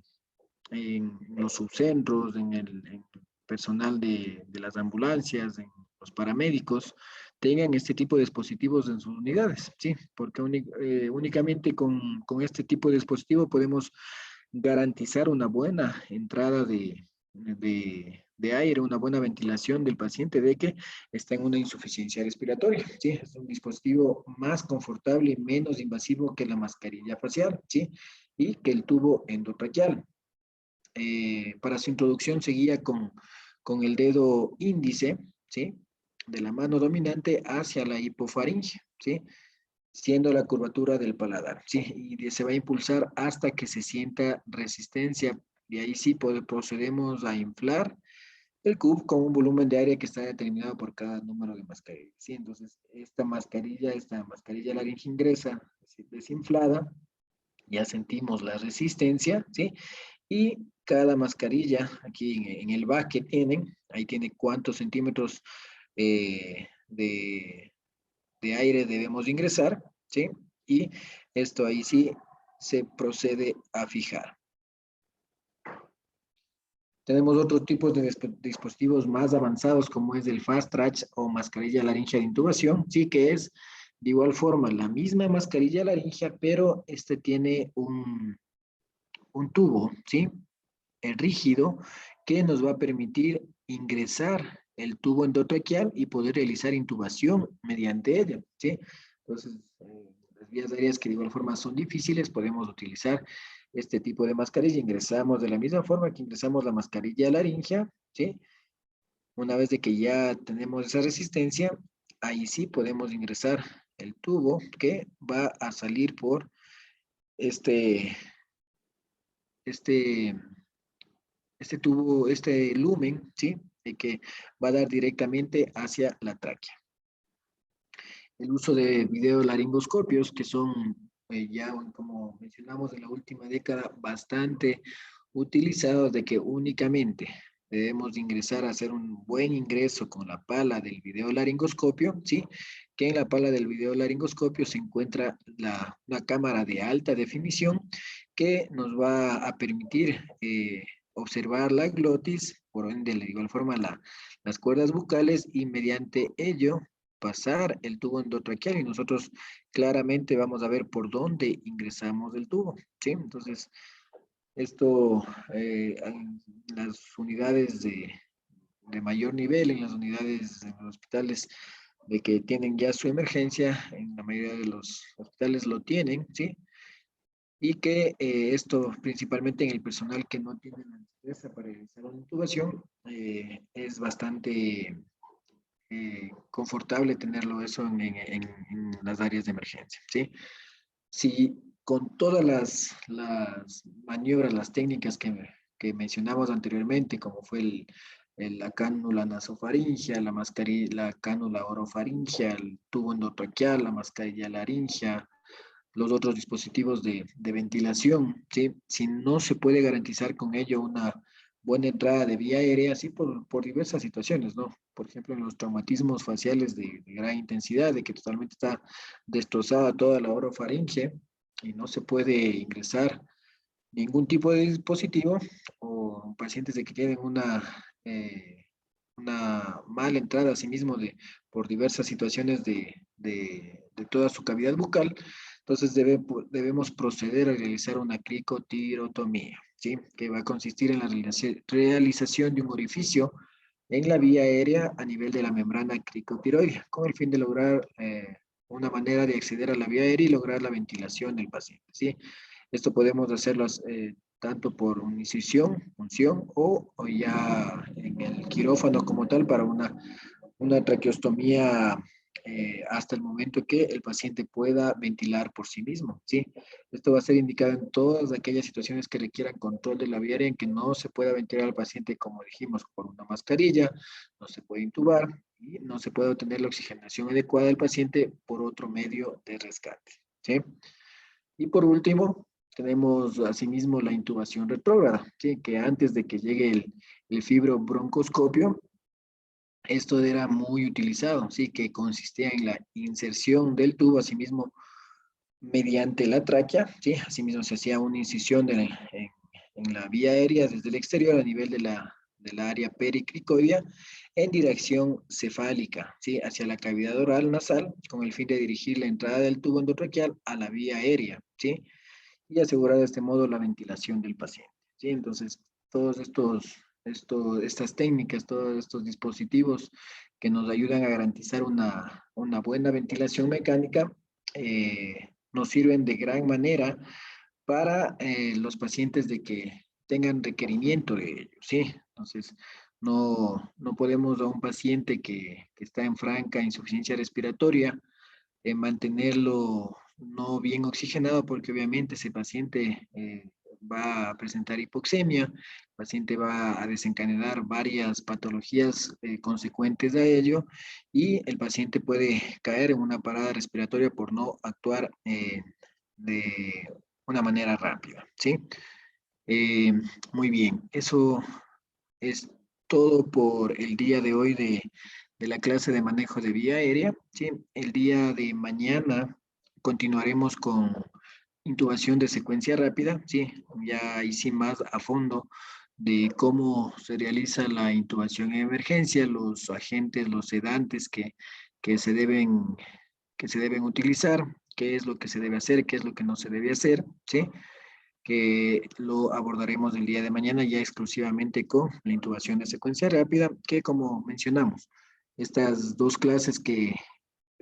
en los subcentros, en el personal de las ambulancias, en los paramédicos, tengan este tipo de dispositivos en sus unidades, ¿sí? Porque únicamente con este tipo de dispositivo podemos garantizar una buena entrada de aire, una buena ventilación del paciente de que está en una insuficiencia respiratoria, ¿sí? Es un dispositivo más confortable y menos invasivo que la mascarilla facial, ¿sí? Y que el tubo endotraqueal. para su introducción seguía con el dedo índice, ¿sí? De la mano dominante hacia la hipofaringe, ¿sí? Siendo la curvatura del paladar, ¿sí? Y se va a impulsar hasta que se sienta resistencia. Y ahí sí procedemos a inflar el cubo con un volumen de aire que está determinado por cada número de mascarillas, ¿sí? Entonces, esta mascarilla laringe ingresa desinflada, ya sentimos la resistencia, ¿sí? Y cada mascarilla, aquí en el back que tienen, ahí tiene cuántos centímetros de aire debemos ingresar, ¿sí? Y esto ahí sí se procede a fijar. Tenemos otros tipos de dispositivos más avanzados, como es el Fast Track o mascarilla laringea de intubación, sí, que es de igual forma la misma mascarilla laringea, pero este tiene un tubo, ¿sí? Rígido, que nos va a permitir ingresar el tubo endotraqueal y poder realizar intubación mediante ella, ¿sí? Entonces, las vías aéreas que de igual forma son difíciles, podemos utilizar este tipo de mascarilla. Ingresamos de la misma forma que ingresamos la mascarilla laringea, ¿sí? Una vez de que ya tenemos esa resistencia, ahí sí podemos ingresar el tubo que va a salir por este, este tubo, este lumen, ¿sí? De que va a dar directamente hacia la tráquea. El uso de videolaringoscopios, que son ya, como mencionamos en la última década, bastante utilizados, de que únicamente debemos ingresar a hacer un buen ingreso con la pala del videolaringoscopio, ¿sí? Que en la pala del videolaringoscopio se encuentra una cámara de alta definición que nos va a permitir observar la glotis, por ende, de igual forma las cuerdas bucales, y mediante ello pasar el tubo endotraqueal, y nosotros claramente vamos a ver por dónde ingresamos el tubo, ¿sí? Entonces, esto en las unidades de mayor nivel, en las unidades de los hospitales de que tienen ya su emergencia, en la mayoría de los hospitales lo tienen, ¿sí? Y que esto principalmente en el personal que no tiene la destreza para realizar una intubación, es bastante confortable tenerlo eso en las áreas de emergencia, ¿sí? Si con todas las maniobras, las técnicas que mencionamos anteriormente, como fue la cánula nasofaringea, la cánula orofaringea, el tubo endotraqueal, la mascarilla laringea, los otros dispositivos de ventilación, ¿sí? Si no se puede garantizar con ello una buena entrada de vía aérea, así por diversas situaciones, ¿no? Por ejemplo, en los traumatismos faciales de gran intensidad, de que totalmente está destrozada toda la orofaringe y no se puede ingresar ningún tipo de dispositivo, o pacientes de que tienen una mala entrada a sí mismo por diversas situaciones de toda su cavidad bucal. Entonces debemos proceder a realizar una cricotirotomía, ¿sí? Que va a consistir en la realización de un orificio en la vía aérea a nivel de la membrana cricotiroidea, con el fin de lograr una manera de acceder a la vía aérea y lograr la ventilación del paciente, ¿sí? Esto podemos hacerlo tanto por una incisión, punción, o ya en el quirófano como tal para una traqueostomía hasta el momento que el paciente pueda ventilar por sí mismo, ¿sí? Esto va a ser indicado en todas aquellas situaciones que requieran control de la vía aérea, en que no se pueda ventilar al paciente, como dijimos, por una mascarilla, no se puede intubar y no se puede obtener la oxigenación adecuada del paciente por otro medio de rescate, ¿sí? Y por último, tenemos asimismo la intubación retrógrada, ¿sí? Que antes de que llegue el fibrobroncoscopio, esto era muy utilizado, ¿sí? Que consistía en la inserción del tubo, asimismo, mediante la tráquea, ¿sí? Asimismo se hacía una incisión en la vía aérea desde el exterior a nivel de la área pericricoidea en dirección cefálica, ¿sí? Hacia la cavidad oral nasal, con el fin de dirigir la entrada del tubo endotraqueal a la vía aérea, ¿sí? Y asegurar de este modo la ventilación del paciente, ¿sí? Entonces, todos estas técnicas, todos estos dispositivos que nos ayudan a garantizar una buena ventilación mecánica, nos sirven de gran manera para los pacientes de que tengan requerimiento de ello, ¿sí? Entonces, no podemos a un paciente que está en franca insuficiencia respiratoria mantenerlo no bien oxigenado porque obviamente ese paciente va a presentar hipoxemia, el paciente va a desencadenar varias patologías consecuentes a ello y el paciente puede caer en una parada respiratoria por no actuar de una manera rápida, ¿sí? Eh, Muy bien, eso es todo por el día de hoy de la clase de manejo de vía aérea, ¿sí? El día de mañana continuaremos con intubación de secuencia rápida, ¿sí? Ya ahí sí más a fondo de cómo se realiza la intubación en emergencia, los agentes, los sedantes que se deben, que se deben utilizar, qué es lo que se debe hacer, qué es lo que no se debe hacer, ¿sí? Que lo abordaremos el día de mañana ya exclusivamente con la intubación de secuencia rápida, que como mencionamos, estas dos clases que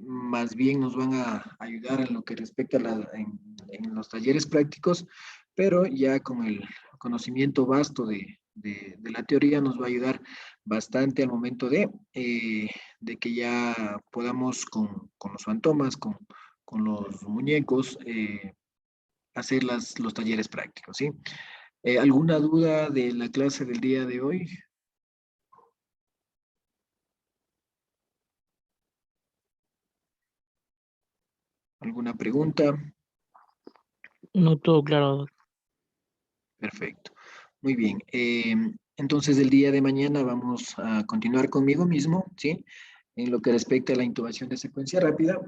más bien nos van a ayudar en lo que respecta a en los talleres prácticos, pero ya con el conocimiento vasto de la teoría nos va a ayudar bastante al momento de que ya podamos con los fantomas, con los muñecos, hacer los talleres prácticos, ¿sí? ¿Alguna duda de la clase del día de hoy? ¿Alguna pregunta? No todo claro. Perfecto. Muy bien. Entonces, el día de mañana vamos a continuar conmigo mismo, ¿sí? En lo que respecta a la intubación de secuencia rápida,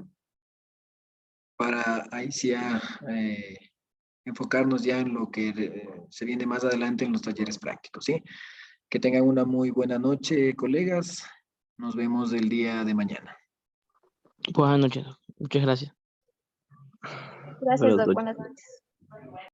para ahí sí enfocarnos ya en lo que se viene más adelante en los talleres prácticos, ¿sí? Que tengan una muy buena noche, colegas. Nos vemos el día de mañana. Buenas noches. Muchas gracias. Gracias, Buenas Doc. noches. Buenas noches.